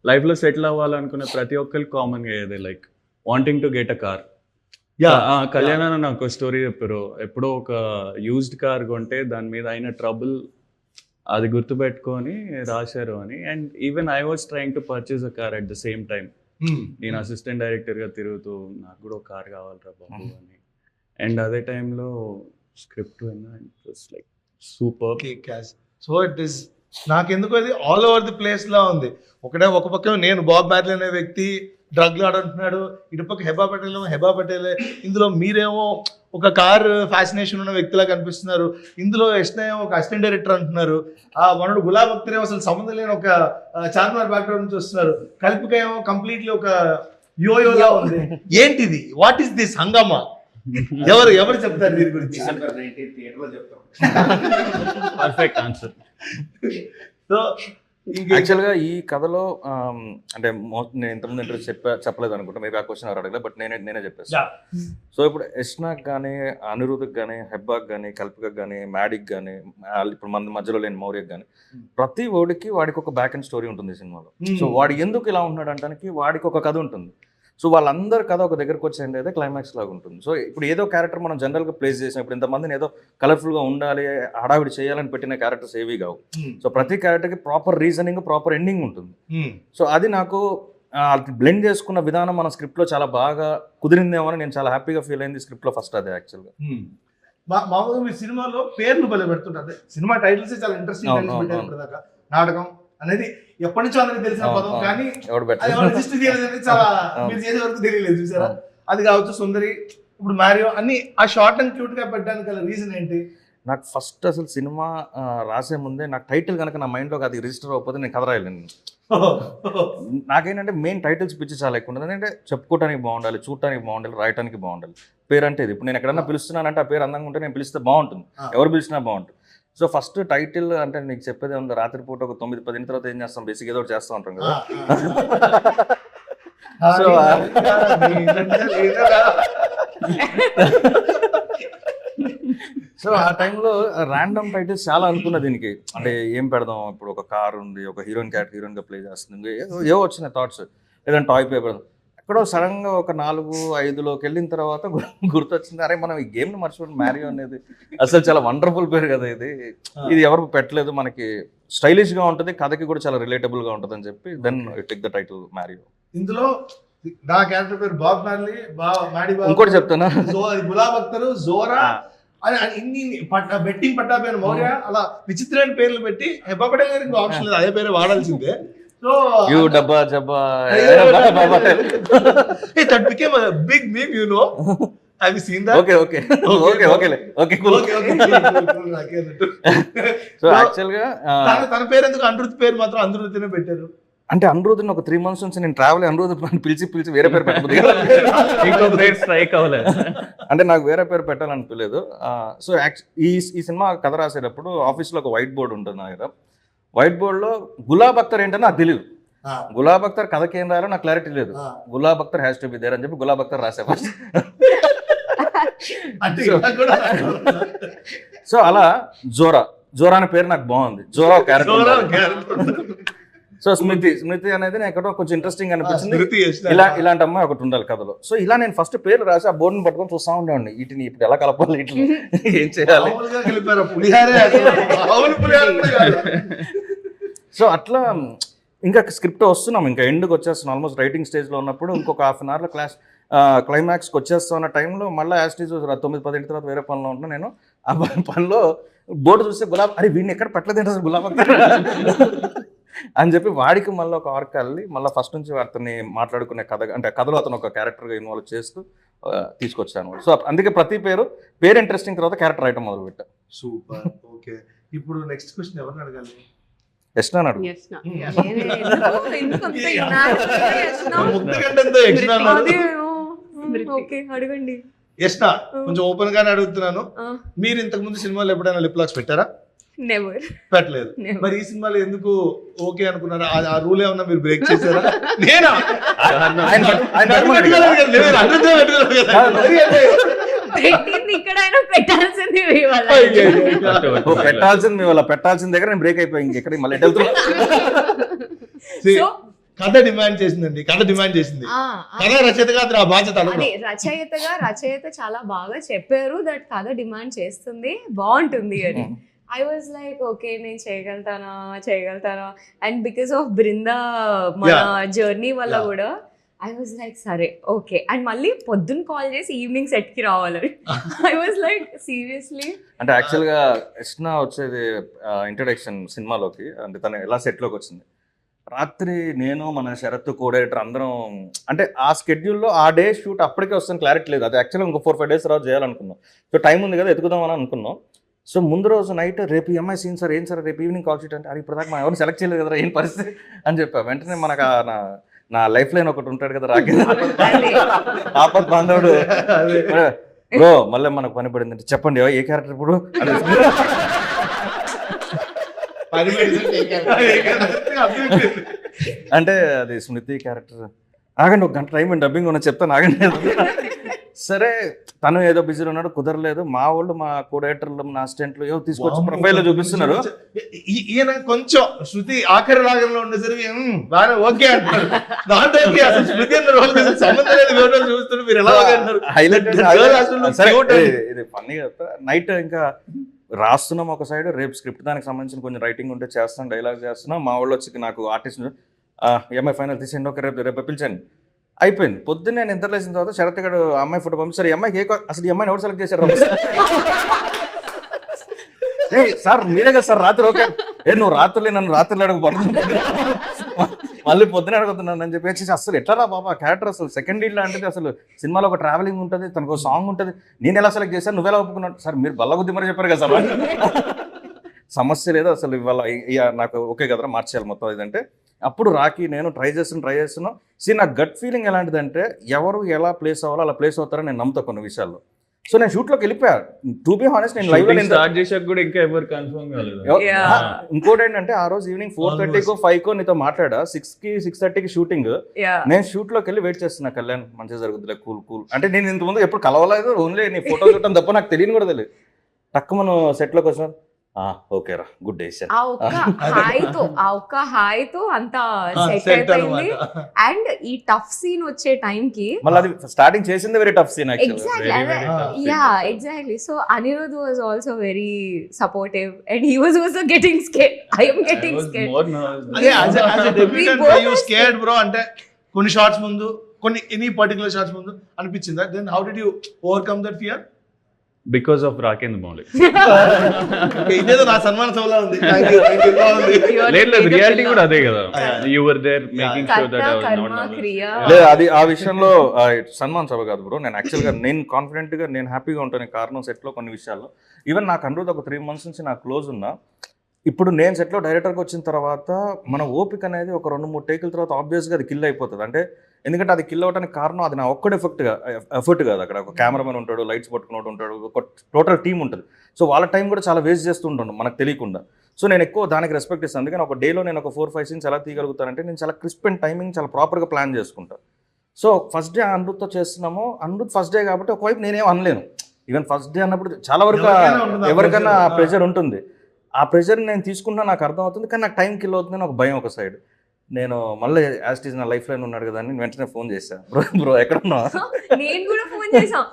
లైఫ్ లో సెటిల్ అవ్వాలనుకునే ప్రతి ఒక్కరికి కామన్ గా అయ్యేదే, like wanting to get a car. Kalyan అన్న నాకు స్టోరీ చెప్పారు. ఎప్పుడో ఒక యూజ్డ్ కార్ కొంటే దాని మీద అయిన ట్రబుల్ అది గుర్తుపెట్టుకొని రాశారు అని. And even I was trying to purchase a car at the same time. నేను అసిస్టెంట్ డైరెక్టర్ గా తిరుగుతూ నాకు కూడా ఒక కార్ కావాలరా బాబు అని. అండ్ అదే టైంలో స్క్రిప్ట్ విన్నా, like super. So it is, నాకెందుకు అది ఆల్ ఓవర్ ది ప్లేస్ లా ఉంది. ఒక పక్క నేను బాబ్ మ్యార్లీ అనే వ్యక్తి డ్రగ్ ఆడుంటున్నాడు, ఇటుపక్క హెబా పటేల్. ఇందులో మీరేమో ఒక కార్ ఫ్యాసినేషన్ ఉన్న వ్యక్తిలా కనిపిస్తున్నారు. ఇందులో యష్నేమో ఒక అసిస్టెంట్ డైరెక్టర్ అంటున్నారు. ఆ వనుడు గులాబ్ అఖ్తర్ ఏమో అసలు సంబంధం లేని ఒక చార్మినార్ బ్యాక్గ్రౌండ్ నుంచి వస్తున్నారు. కల్పిక ఏమో కంప్లీట్లీ ఒక యోయోలా ఉంది. ఏంటిది, వాట్ ఈస్ దిస్ హంగామా? ఎవరు చెప్తారు దీని గురించి? డిసెంబర్ 19th థియేటర్లో చెప్తాం. Perfect answer. సో యాక్చువల్గా ఈ కథలో అంటే నేను ఇంతకుముందు ఇంటర్వ్యూ చెప్పలేదు అనుకుంటా, మేబీ ఆ క్వశ్చన్ ఎవరు అడగలేదు, బట్ నేనే చెప్పేస్తాను. సో ఇప్పుడు యష్నాక్ కానీ, అనిరుద్కి కానీ, హెబ్బాక్ కానీ, కల్పికకి కానీ, మ్యాడిక్ కానీ, ఇప్పుడు మన మధ్యలో లేని మౌర్యకి కానీ, ప్రతి వాడికి ఒక బ్యాక్ అండ్ స్టోరీ ఉంటుంది సినిమాలో. సో వాడు ఎందుకు ఇలా ఉన్నాడు అంటానికి వాడికి ఒక కథ ఉంటుంది. సో వాళ్ళందరి కథ ఒక దగ్గరకు వచ్చేయండి అయితే క్లైమాక్స్ లాగా ఉంటుంది. సో ఇప్పుడు ఏదో క్యారెక్టర్ మనం జనరల్గా ప్లేస్ చేసాం, ఇప్పుడు ఇంతమందిని ఏదో కలర్ఫుల్గా ఉండాలి, హడావిడి చేయాలని పెట్టిన క్యారెక్టర్స్ ఏవి కావు. సో ప్రతి క్యారెక్టర్కి ప్రాపర్ రీజనింగ్, ప్రాపర్ ఎండింగ్ ఉంటుంది. సో అది నాకు బ్లెండ్ చేసుకున్న విధానం మన స్క్రిప్ట్లో చాలా బాగా కుదిరిందేమో అని నేను చాలా హ్యాపీగా ఫీల్ అయింది స్క్రిప్ట్లో ఫస్ట్ అదే యాక్చువల్గా. మామూలుగా మీ సినిమాలో పేర్లు భలే పెడుతుంటారు. సినిమా టైటిల్స్ చాలా ఇంట్రెస్టింగ్ పెట్టారు ఇప్పటిదాకా. నాటకం అనేది ఎప్పటి నుంచో అందరికి తెలిసిన పదం, కానీ రిజిస్టర్ చేయలేదని చాలా మీరు చేసే వరకు తెలియలేదు చూసారా. అది కావచ్చు సుందరి, ఇప్పుడు మ్యారియో అన్ని ఆ షార్ట్ అండ్ క్యూట్ గా పెట్టడానికి గల రీజన్ ఏంటి? నాకు ఫస్ట్ అసలు సినిమా రాసే ముందే నాకు టైటిల్ కనుక నా మైండ్లోకి అది రిజిస్టర్ అవ్వకపోతే నేను కథ రాయలేను. నాకేంటంటే మెయిన్ టైటిల్స్ పిచ్చి చాలా ఎక్కువ ఉంటుంది. అంటే చెప్పుకోవడానికి బాగుండాలి, చూడటానికి బాగుండాలి, రాయటానికి బాగుండాలి. పేరు అంటే ఇది ఇప్పుడు నేను ఎక్కడన్నా పిలుస్తున్నానంటే ఆ పేరు అందంగా ఉంటే నేను పిలిస్తే బాగుంటుంది, ఎవరు పిలిచినా బాగుంటుంది. సో ఫస్ట్ టైటిల్ అంటే నీకు చెప్పేదే ఉంది, రాత్రిపూట ఒక 9-10 తర్వాత ఏం చేస్తాం, బేసిక్ ఏదో చేస్తూ ఉంటాం కదా. సో సో ఆ టైంలో ర్యాండమ్ టైటిల్స్ చాలా అనుకున్నా దీనికి. అంటే ఏం పెడదాం, ఇప్పుడు ఒక కార్ ఉంది, ఒక హీరోయిన్ క్యారెక్టర్ హీరోయిన్గా ప్లే చేస్తుంది, ఏవో వచ్చినాయి థాట్స్. లేదంటే టాయ్ పేపర్ ఎక్కడో సడన్గా ఒక 4-5లోకి వెళ్ళిన తర్వాత గుర్తొచ్చింది, అరే మనం ఈ గేమ్ని మర్చిపోయి మ్యారియో అనేది అసలు చాలా వండర్ఫుల్ పేరు కదా ఇది ఎవరు పెట్టలేదు, మనకి స్టైలిష్గా ఉంటుంది, కథకి కూడా చాలా రిలేటబుల్గా ఉంటుంది అని చెప్పి then take the title Mario. ఇందులో నా క్యారెక్టర్ పేరు బాబ్ మ్యార్లీ, ఇంకోటి చెప్తానా, గులాబ్ అఖ్తర్, జోరా అని ఇన్ని బెట్టింగ్ పట్టాపైన మౌర్య, అలా విచిత్రమైన పేర్లు పెట్టి హెబ్బా పటేల్ గారికి ఆప్షన్ లేదు, అదే పేరు వాడాల్సిందే. So డబ్బా జబ్బా that became a big meme, you know. Have you seen that? Okay. Cool. So actually గా తన పేరు ఎందుకు అనిరుద్ పేరు మాత్రం అనిరుద్నే పెట్టారు? అంటే అనిరుద్ని ఒక 3 months నుంచి నేను ట్రావెల్ అనిరుద్ పిలిచి వేరే పేరు పెట్టబోదు ఇంకో పేరు స్ట్రైక్ అవ్వలేదు. అంటే నాకు వేరే పేరు పెట్టాలనిపించలేదు. సో ఈ సినిమా కథ రాసేటప్పుడు ఆఫీస్లో ఒక వైట్ బోర్డు ఉంటుంది నా దగ్గర. వైట్ బోర్డులో గులాబ్ అఖ్తర్ ఏంటని నాకు తెలియదు, గులాబ్ అఖ్తర్ కథకి ఏం రాయాలో నాకు క్లారిటీ లేదు. Gulab Akhtar has to be there అని చెప్పి గులాబ్ అఖ్తర్ రాసే ఫస్ట్. సో అలా జోరా అనే పేరు నాకు బాగుంది, జోరా క్యారెక్టర్. సో స్మృతి అనేది నాకు ఎక్కడో కొంచెం ఇంట్రెస్టింగ్ అనిపించింది, ఇలాంటి అమ్మాయి ఒకటి ఉండాలి కథలో. సో ఇలా నేను ఫస్ట్ పేరు రాసి ఆ బోర్డుని పట్టుకొని చూస్తా ఉండేవాడిని, వీటిని ఇప్పుడు ఎలా కలపాలి, ఇట్లా ఏం చేయాలి. సో అట్లా ఇంకా స్క్రిప్ట్ వస్తున్నాం, ఇంకా ఎండ్కి వచ్చేస్తున్నాం, ఆల్మోస్ట్ రైటింగ్ స్టేజ్లో ఉన్నప్పుడు ఇంకొక హాఫ్ అన్ అవర్లో క్లైమాక్స్కి వచ్చేస్తా ఉన్న టైంలో మళ్ళీ యాస్టీజ్ 9-10 తర్వాత వేరే పనిలో ఉంటున్నా. నేను ఆ పనిలో బోర్డు చూస్తే గులాబ్, అరే వీడిని ఎక్కడ పెట్టలేదు అసలు గులాబ్ అని చెప్పి వాడికి మళ్ళీ ఒక ఆర్క్ వెళ్ళి మళ్ళీ ఫస్ట్ నుంచి అతన్ని మాట్లాడుకునే కథ, అంటే కథలో అతను ఒక క్యారెక్టర్గా ఇన్వాల్వ్ చేస్తూ తీసుకొచ్చాను. సో అందుకే ప్రతి పేరు ఇంట్రెస్టింగ్ తర్వాత క్యారెక్టర్ రాయటం మొదలు పెట్టా. సూపర్. ఓకే, ఇప్పుడు నెక్స్ట్ క్వశ్చన్ ఎవరిని అడగాలి? యష్నా అడుగు. Yes, na. ఓకే అడగండి. యష్నా, కొంచెం ఓపెన్ గానే అడుగుతున్నాను. మీరు ఇంతకు ముందు సినిమాలో ఎప్పుడైనా లిప్ లాక్స్ పెట్టారా? నెవర్. పెట్టలేదు. మరి ఈ సినిమాలో ఎందుకు ఓకే అనుకున్నారా? ఆ రూల్ ఏమన్నా మీరు బ్రేక్ చేశారా? నేనా? ఇక్కడైనా పెట్టాల్సింది పెట్టాల్సింది మీ వల్ల, పెట్టాల్సిన దగ్గర నేను బ్రేక్ అయిపోయి ఇంకెక్కడ మళ్ళీ కథ డిమాండ్ చేసిందండి, కథ డిమాండ్ చేసింది. కథ రచయితగా అది నా బాధ్యత. రచయిత చాలా బాగా చెప్పారు దట్ కథ డిమాండ్ చేస్తుంది, బాగుంటుంది అని. I was like, okay, నేను చేయగలుగుతానా అండ్ బికాస్ ఆఫ్ బృందా మన జర్నీ వల్ల కూడా I was like, సరే ఓకే. అండ్ మళ్ళీ పొద్దున్న కాల్ చేసి ఈవినింగ్ సెట్ కి రావాలి. I was like, seriously. అంటే యాక్చువల్గా యష్నా వచ్చేది ఇంట్రడక్షన్ సినిమాలోకి, అంటే తను ఎలా సెట్లోకి వచ్చింది. రాత్రి నేను మన శరత్ కోడైటర్ అందరం, అంటే ఆ స్కెడ్యూల్లో ఆ డే షూట్ అప్పటికే వస్తాను, క్లారిటీ లేదు. అది యాక్చువల్గా ఇంకో 4-5 days తర్వాత చేయాలనుకున్నాం. సో టైం ఉంది కదా ఎత్తుకుదామని అనుకున్నాం. సో ముందు రోజు నైట్ రేపు ఎంఐ సీన్ సార్, ఏం సార్ రేపు ఈవినింగ్ కాల్ షీట్ అంటే, అది ఇప్పుడు దాకా మనం ఎవరిని సెలెక్ట్ చేయలేదు కదా, ఏం పరిస్థితి అని చెప్పా. వెంటనే మనకు నా లైఫ్ లైన్ ఒకటి ఉంటాడు కదా, ఆపత్ బాంధవుడు బ్రో, మళ్ళీ మనకు పని పడింది చెప్పండి ఏ క్యారెక్టర్ ఇప్పుడు అంటే అది స్మృతి క్యారెక్టర్. ఆగండి ఒక గంట టైం డబ్బింగ్ ఉన్న చెప్తాను, ఆగండి. సరే తను ఏదో బిజీలో ఉన్నాడు, కుదరలేదు. మా వాళ్ళు, మా కోడైటర్లు, నా అసిస్టెంట్లు ఏవో తీసుకొచ్చి ప్రొఫైల్ లో చూపిస్తున్నారు. ఈయన కొంచెం శృతి ఆఖరి రాగంలో ఉండేసరికి బాగా ఓకే అంటారు. ఇది ఫన్నీ కదా. నైట్ ఇంకా రాస్తున్నాం ఒక సైడ్, రేపు స్క్రిప్ట్ దానికి సంబంధించిన కొంచెం రైటింగ్ ఉంటే చేస్తాం, డైలాగ్ చేస్తున్నాం. మా వాళ్ళు వచ్చి నాకు ఆర్టిస్ట్ ఎంఐ ఫైనల్ తీసేయండి, ఒక రేపు పిలిచాను. అయిపోయింది. పొద్దున్న నేను నిద్ర లేచిన తర్వాత శరత్ గారు అమ్మాయి ఫోటో పంపిస్తారు. ఈ అమ్మాయికి అసలు ఈ అమ్మాయిని ఎవరు సెలెక్ట్ చేశారు సార్? మీరే కదా సార్ రాత్రి. ఓకే నువ్వు నన్ను రాత్రులు అడగబడుతుంది, మళ్ళీ పొద్దున అడుగుతున్నాను అని చెప్పి అసలు ఎట్లా బాబా క్యారెక్టర్ అసలు సెకండ్ లీడ్ లాంటిది, అసలు సినిమాలో ఒక ట్రావెలింగ్ ఉంటుంది, తనకు సాంగ్ ఉంటుంది, నేను ఎలా సెలెక్ట్ చేశాను, నువ్వెలా ఒప్పుకున్నాను సార్? మీరు బల్లగుద్ది మరి చెప్పారు కదా సార్. సమస్య లేదు అసలు, ఇవాళ నాకు ఓకే కదరా మార్చేయాలి మొత్తం ఇదంటే. అప్పుడు రాకి నేను ట్రై చేస్తున్నాం. నాకు గట్ ఫీలింగ్ ఎలాంటిదంటే ఎవరు ఎలా ప్లేస్ అవ్వాలో అలా ప్లేస్ అవుతారో నేను నమ్ముతా కొన్ని విషయాల్లో. సో నేను షూట్లోకి వెళ్ళిపోయాను. టు బి హానెస్ట్, నేను లైవ్ స్టార్ట్ చేసాక కూడా ఇంకా ఎవరు కన్ఫర్మ్ కాలేదు. ఇంకోటి ఏంటంటే ఆ రోజు ఈవినింగ్ 4:30కో 5కో నీతో మాట్లాడా, 6కి 6:30కి షూటింగ్. నేను షూట్లోకి వెళ్ళి వెయిట్ చేస్తున్నా, కళ్యాణ్ మంచిగా జరుగుతుందిలే, కూల్. అంటే నేను ఇంతకుముందు ఎప్పుడు కలవలేదు, ఓన్లీ నీ ఫోటో చూడటం తప్ప నాకు తెలియని కూడా తెలియదు. టక్కు మనం సెట్లోకి వచ్చిన ఓకేరా గుడ్ డే సార్, ఆ ఒక్క హాయ్తో అంతా సెట్ అయిపోయింది. అండ్ ఈ టఫ్ సీన్ వచ్చే టైం కి మళ్ళీ అది స్టార్టింగ్ చేసింది very tough scene. Exactly. So Anirudh was also very supportive and he was also getting scared. I am getting scared bro. అంటే కొన్ని షార్ట్స్ ముందు, ఎనీ పర్టికులర్ షార్ట్స్ ముందు అనిపించిందా? Then how did you overcome that fear? Because of Rakendra Mouli. ఇదేదో నా సన్మాన సభలో ఉంది. లేదు రియాలిటీ కూడా అదే కదా. You were there making sure that I was not. లేదు అది ఆ విషయంలో సన్మాన్ సభ కాదు బ్రో. నేను యాక్చువల్గా నేను కాన్ఫిడెంట్గా నేను హ్యాపీగా ఉంటాను కారణం సెట్లో కొన్ని విషయాల్లో. ఈవెన్ నాకు అనురోధ్ ఒక 3 months నుంచి నాకు క్లోజ్ ఉన్నా. ఇప్పుడు నేను సెట్లో డైరెక్టర్గా వచ్చిన తర్వాత మన ఓపిక అనేది ఒక 2-3 టేకుల తర్వాత ఆబ్వియస్గా అది కిల్ అయిపోతుంది. అంటే ఎందుకంటే అది కిల్ అవ్వడానికి కారణం అది నా ఒక్కడే ఎఫర్ట్ కాదు. అక్కడ ఒక కెమెరామెన్ ఉంటాడు, లైట్స్ పట్టుకున్నట్టు ఉంటాడు, ఒక టోటల్ టీం ఉంటుంది. సో వాళ్ళ టైం కూడా చాలా వేస్ట్ చేస్తూ ఉంటాను మనకు తెలియకుండా. సో నేను ఎక్కువ దానికి రెస్పెక్ట్ ఇస్తాను. అందుకని ఒక డేలో నేను ఒక 4-5 scenes ఎలా తీయగలుగుతానంటే నేను చాలా క్రిస్ప్ అండ్ టైమింగ్ చాలా ప్రాపర్గా ప్లాన్ చేసుకుంటాను. సో ఫస్ట్ డే అనిరుద్తో చేస్తున్నాము. అనిరుద్ ఫస్ట్ డే కాబట్టి ఒకవైపు నేనేం అనలేను. ఈవెన్ ఫస్ట్ డే అన్నప్పుడు చాలా వరకు ఎవరికైనా ప్రెషర్ ఉంటుంది. ఆ ప్రెషర్ నేను తీసుకున్నా నాకు అర్థం అవుతుంది, కానీ నాకు టైం కిల్ అవుతుందని ఒక భయం ఒక సైడ్. నేను మళ్ళీ యాస్టీజ్ నా లైఫ్ లైన్ ఉన్నాడు కదా అని వెంటనే ఫోన్ చేశాను, బ్రో ఎక్కడున్నా. నేను కూడా ఫోన్ చేశాను,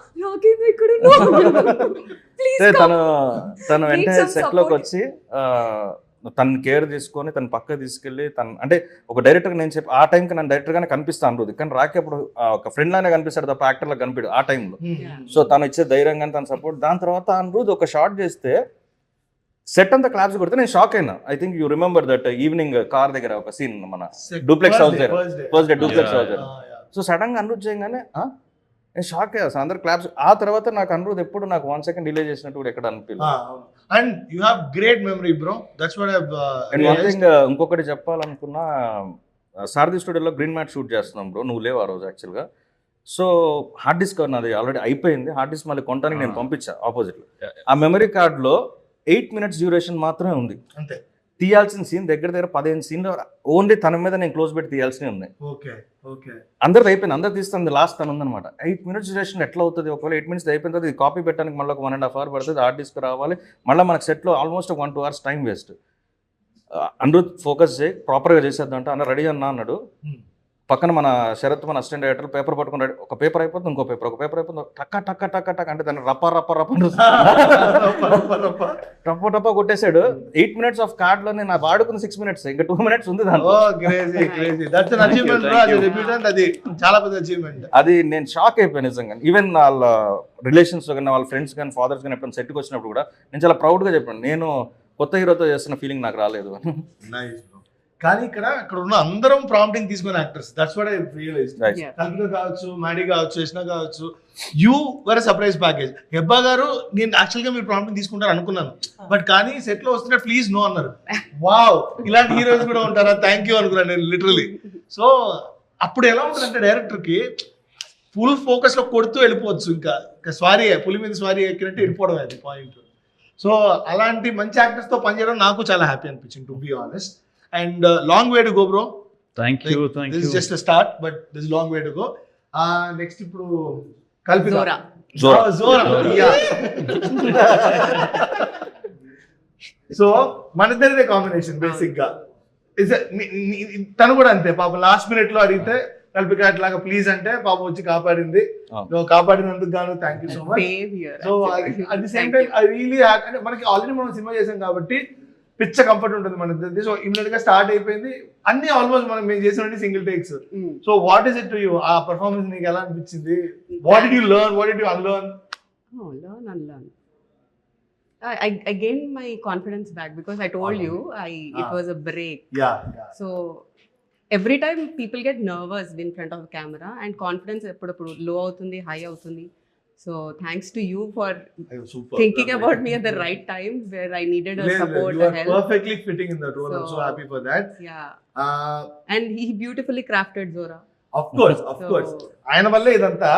తను వెంటనే సెట్లోకి వచ్చి తను కేర్ తీసుకొని తను పక్కకు తీసుకెళ్ళి తను అంటే ఒక డైరెక్టర్ నేను చెప్పి ఆ టైంకి నన్ను డైరెక్టర్గానే కనిపిస్తాను అనిరుద్, కానీ రాకి అప్పుడు ఒక ఫ్రెండ్ లానే కనిపిస్తాడు తప్ప యాక్టర్లా కనిపించడు ఆ టైంలో. సో తను ఇచ్చే ధైర్యం కానీ తన సపోర్ట్. దాని తర్వాత అనిరుద్ ఒక షాట్ చేస్తే సెట్ అంతా క్లాప్స్ కొడితే నేను షాక్ అయినా. I think you remember that evening car దగ్గర ఒక సీన్ మన డూప్లెక్స్ హౌస్ దగ్గర, ఫస్ట్ డే డూప్లెక్స్ హౌస్ దగ్గర. సో సడన్ గా అనిరుద్ చేయగానే నేను షాక్ అయ్యా, అందరు క్లాప్స్. ఆ తర్వాత నాకు అనిరుద్ ఎప్పుడు నాకు 1 సెకండ్ డిలే చేసినట్టు కూడా ఎక్కడ అనిపించలేదు. And you have great memory bro, that's what and one thing ఇంకొకటి చెప్పాలనుకున్నా, సారథి స్టూడియోలో గ్రీన్ మ్యాట్ షూట్ చేస్తున్నాం బ్రో, నువ్వు లేవు ఆ రోజు యాక్చువల్గా. సో హార్డ్ డిస్క్ నాది ఆల్రెడీ అయిపోయింది, హార్డ్ డిస్క్ మళ్ళీ కొనడానికి నేను పంపించా ఆపోజిట్లో. ఆ మెమరీ కార్డ్లో 8 minutes డ్యూరేషన్ మాత్రమే ఉంది. అంతే తీయాల్సిన సీన్ దగ్గర 15 సీన్లు ఓన్లీ తన మీద నేను క్లోజ్ పెట్టి తీయాల్సినవి ఉన్నాయి. ఓకే ఓకే అందరిది అయిపోయింది, అందరు తీస్తుంది, లాస్ట్ తను ఉందన్నమాట. 8 minutes డ్యూరేషన్ ఎట్లా అవుతుంది? ఒకవేళ 8 minutes అయిపోయిన తర్వాత ఇది కాపీ పెట్టడానికి మళ్ళీ ఒక 1.5 hour పడుతుంది, హార్డ్ డిస్క్ రావాలి, మళ్ళీ మనకు సెట్లో almost 1-2 hours time waste. Anirudh focus చేయి, ప్రాపర్గా చేసేద్దాం అన్న రెడీ అన్నా అన్నాడు. పక్కన మన శరత్ మన అసిస్టెంట్ డైరెక్టర్ పేపర్ పట్టుకుని రెడీ, ఒక పేపర్ అయిపోతుంది, ఇంకో పేపర్, ఒక పేపర్ అయిపోతుంది, టక్క టక్క టక్క టక్ అంటే దాన్ని రప్ప రప్ప రప్ప టప్ప టప్ప కొట్టేశాడు. 8 minutes ఆఫ్ కార్డ్ లో నేను వాడుకున్న 6 minutes, ఇంకా 2 minutes ఉంది దాంట్లో. అది చాలా పెద్ద అచీవ్మెంట్. అది నేను షాక్ అయిపోయాను నిజంగా. ఈవెన్ వాళ్ళ రిలేషన్స్ కానీ వాళ్ళ ఫ్రెండ్స్ కానీ ఫాదర్స్ కానీ ఎప్పుడైనా సెట్కి వచ్చినప్పుడు కూడా నేను చాలా ప్రౌడ్గా చెప్పాను, నేను కొత్త హీరోతో చేస్తున్న ఫీలింగ్ నాకు రాలేదు అని. కానీ ఇక్కడ ఉన్న అందరం ప్రాంప్టింగ్ తీసుకునే actors, that's what I realised. Yeah. Kalpitha కావచ్చు, మాడి కావచ్చు, యష్ణ కావచ్చు, you were surprise package. Hebah గారు నేను యాక్చువల్ గా మీరు ప్రాంప్టింగ్ తీసుకుంటారు అనుకున్నాను, బట్ కానీ సెట్ లో వస్తున్న ప్లీజ్ నో అన్నారు. వావ్, ఇలాంటి హీరోస్ కూడా ఉంటారా, థ్యాంక్ యూ అనుకున్నాను నేను లిటరలీ. సో అప్పుడు ఎలా ఉంటుందంటే డైరెక్టర్ కి ఫుల్ ఫోకస్ లో కొడుతూ వెళ్ళిపోవచ్చు, ఇంకా స్వారీ పులి మీద స్వారీ ఎక్కినట్టు వెళ్ళిపోవడం అది పాయింట్. సో అలాంటి మంచి యాక్టర్స్ తో పనిచేయడం నాకు చాలా హ్యాపీ అనిపించింది, to be honest. And long way to go, bro. Thank you. This is just a start, but there's a long way to go. Next ఇప్పుడు కల్పిత Zora. Yeah. సో మనిద్దరిదే combination basic గా. తను కూడా అంతే పాపం, లాస్ట్ మినిట్ లో అడిగితే కల్పిక అట్లాగా ప్లీజ్ అంటే పాపం వచ్చి కాపాడింది. కాపాడినందుకు గాను thank you so much. So at the same time I really అంటే మనకి ఆల్రెడీ మనం సినిమా చేసాం కాబట్టి పిచ్చ కంఫర్ట్ ఉంటుంది మన ఇద్దరిది. సో ఇమీడియట్ గా స్టార్ట్ అయిపోయింది, అన్ని ఆల్మోస్ట్ మనం మేము చేసిన single takes. So what is it to you? ఆ పర్ఫార్మెన్స్ నీకు ఎలా అనిపించింది? What did you learn, what did you unlearn? Unlearn. I gained my confidence back because I told you it was a break. Yeah. So every time people get nervous in front of the camera and confidence eppudu low avutundi, high avutundi. So thanks to you for thinking about me at the right time where I needed a support, you a are help. Perfectly fitting in that role. I'm so happy for that. Yeah. And he beautifully crafted Zora. Of course. ఆయన వల్లే ఇదంతా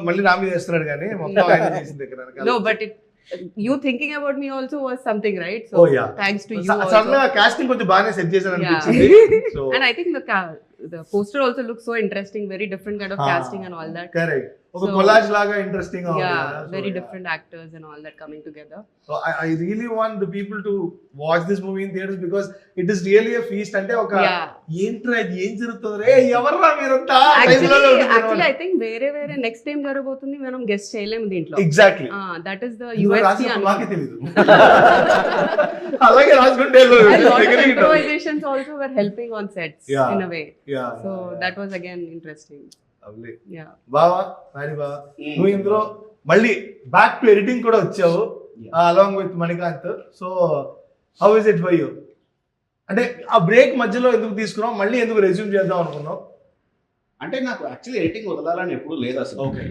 మళ్ళీ నా మీద చేస్తున్నాడు కానీ మొత్తం ఆయన చేసింది ఇక్కడ. No, but you thinking about me also was something, right? So thanks to you also. Sudden గా కాస్టింగ్ కొంచెం బాగానే సెట్ చేశాను అనిపించింది. So and I think the poster also looks so interesting, very different kind of casting and all that. Correct. ఒక collage లాగా interesting గా ఉంది. Yeah, very different actors and all that coming together. So I really want the people to watch this movie in theaters because it is really a feast. అంటే ఒక ఏంట్రా ఇది ఏం జరుగుతుంది రే ఎవర్రా మీరంతా actually I think వేరే నెక్స్ట్ టైం జరగబోతుంది మనం గెస్ట్ చేయలేము దీంట్లో. Exactly that is the USP and మాకే తెలియదు. అలాగే రాసుకుంటే improvisations also were helping on sets in a way. So that was again interesting. బావా నువ్వు ఇందులో మళ్ళీ బ్యాక్ టు ఎడిటింగ్ కూడా వచ్చావు along with Manikanth. So how is it for you? అంటే ఆ బ్రేక్ మధ్యలో ఎందుకు తీసుకున్నావు, మళ్ళీ ఎందుకు రెజ్యూమ్ చేద్దాం అనుకున్నావు? అంటే నాకు యాక్చువల్లీ ఎడిటింగ్ వదలాలని ఎప్పుడు లేదు అసలు. ఓకే,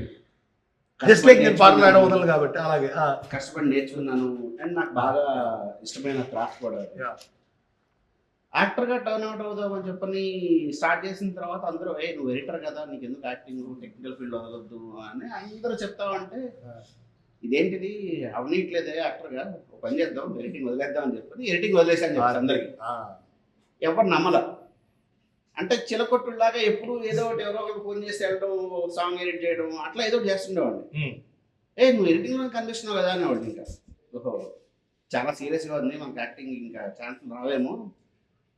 జస్ట్ లైక్ నేను పాటలు ఆడ వదలను కాబట్టి అలాగే కష్టపడి నేర్చుకున్నాను అండ్ నాకు బాగా ఇష్టమైన క్రాఫ్ట్ కూడా. యాక్టర్గా టర్న్ అవుట్ అవుదామని చెప్పని స్టార్ట్ చేసిన తర్వాత అందరూ నువ్వు ఎడిటర్ కదా, నీకు ఎందుకు యాక్టింగ్, టెక్నికల్ ఫీల్డ్ వదలొద్దు అని అందరూ చెప్తామంటే ఇదేంటిది అవనీయట్లేదే యాక్టర్గా, ఒక పని చేద్దాం ఎడిటింగ్ వదిలేద్దాం అని చెప్పని ఎడిటింగ్ వదిలేసాను చెప్పి అందరికి. ఎవరు నమ్మల. అంటే చిలకొట్టులాగా ఎప్పుడు ఏదో ఒకటి ఎవరో ఒకటి ఫోన్ చేసి వెళ్ళడం, సాంగ్ ఎడిట్ చేయడం అట్లా ఏదో ఒకటి చేస్తుండేవాడిని. నువ్వు ఎడిటింగ్లో కనిపిస్తున్నావు కదా అనేవాడిని. ఇంకా ఓహో చాలా సీరియస్గా ఉంది, మనకు యాక్టింగ్ ఇంకా ఛాన్స్ రావేమో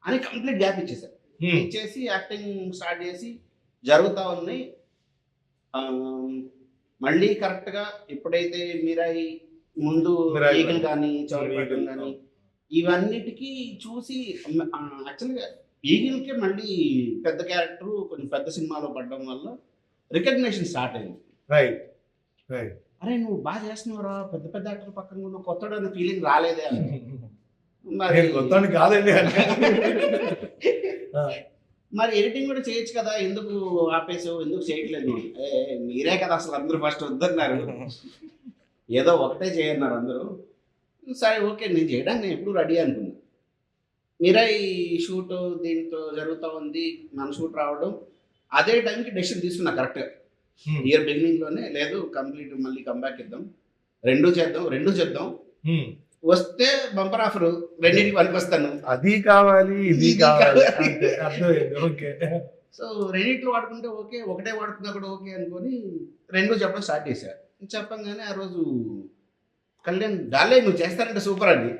అని కంప్లీట్ గ్యాప్ ఇచ్చేసారు. ఇచ్చేసి యాక్టింగ్ స్టార్ట్ చేసి జరుగుతూ ఉన్నాయి. మళ్ళీ కరెక్ట్గా ఎప్పుడైతే మీరాయి ముందు ఈగలు కానీ చౌరపేటం కానీ ఇవన్నిటికీ చూసి యాక్చువల్గా ఈగిల్కే మళ్ళీ పెద్ద క్యారెక్టర్ కొంచెం పెద్ద సినిమాలో పడడం వల్ల రికగ్నేషన్ స్టార్ట్ అయింది. Right right. అరే నువ్వు బాగా చేస్తున్నావురా, పెద్ద పెద్ద యాక్టర్ పక్కన ఉన్న కొత్తడు అనే ఫీలింగ్ రాలేదే అని. మరి కొత్త కాదండి అంటే మరి ఎడిటింగ్ కూడా చేయొచ్చు కదా, ఎందుకు ఆపేసావు, ఎందుకు చేయట్లేదు? మీరే కదా అసలు అందరూ ఫస్ట్ వద్దన్నారు, ఏదో ఒకటే చేయన్నారు అందరూ. సరే ఓకే, నేను చేయడానికి నేను ఎప్పుడు రెడీ అనుకున్నా. మీరే ఈ షూట్ దీంతో జరుగుతూ ఉంది, మన షూట్ రావడం, అదే టైంకి డెసిషన్ తీసుకున్నా కరెక్ట్గా. ఇయర్ బిగినింగ్లోనే లేదు కంప్లీట్ మళ్ళీ కంబ్యాక్ ఇద్దాం, రెండూ చేద్దాం, వస్తే బంపర్ ఆఫర్, రెండింటికి పనికొస్తాను, అది కావాలి ఇది కావాలి అంతే, అర్థమైంది. ఓకే. సో రెండింటిలో వాడుకుంటే ఓకే, ఒకటే వాడుకున్నా కూడా ఓకే అనుకొని రెండు చెప్పడం స్టార్ట్ చేశారు. చెప్పంగానే ఆ రోజు కళ్యాణ్ డాలే నువ్వు చేస్తానంటే సూపర్ అండి,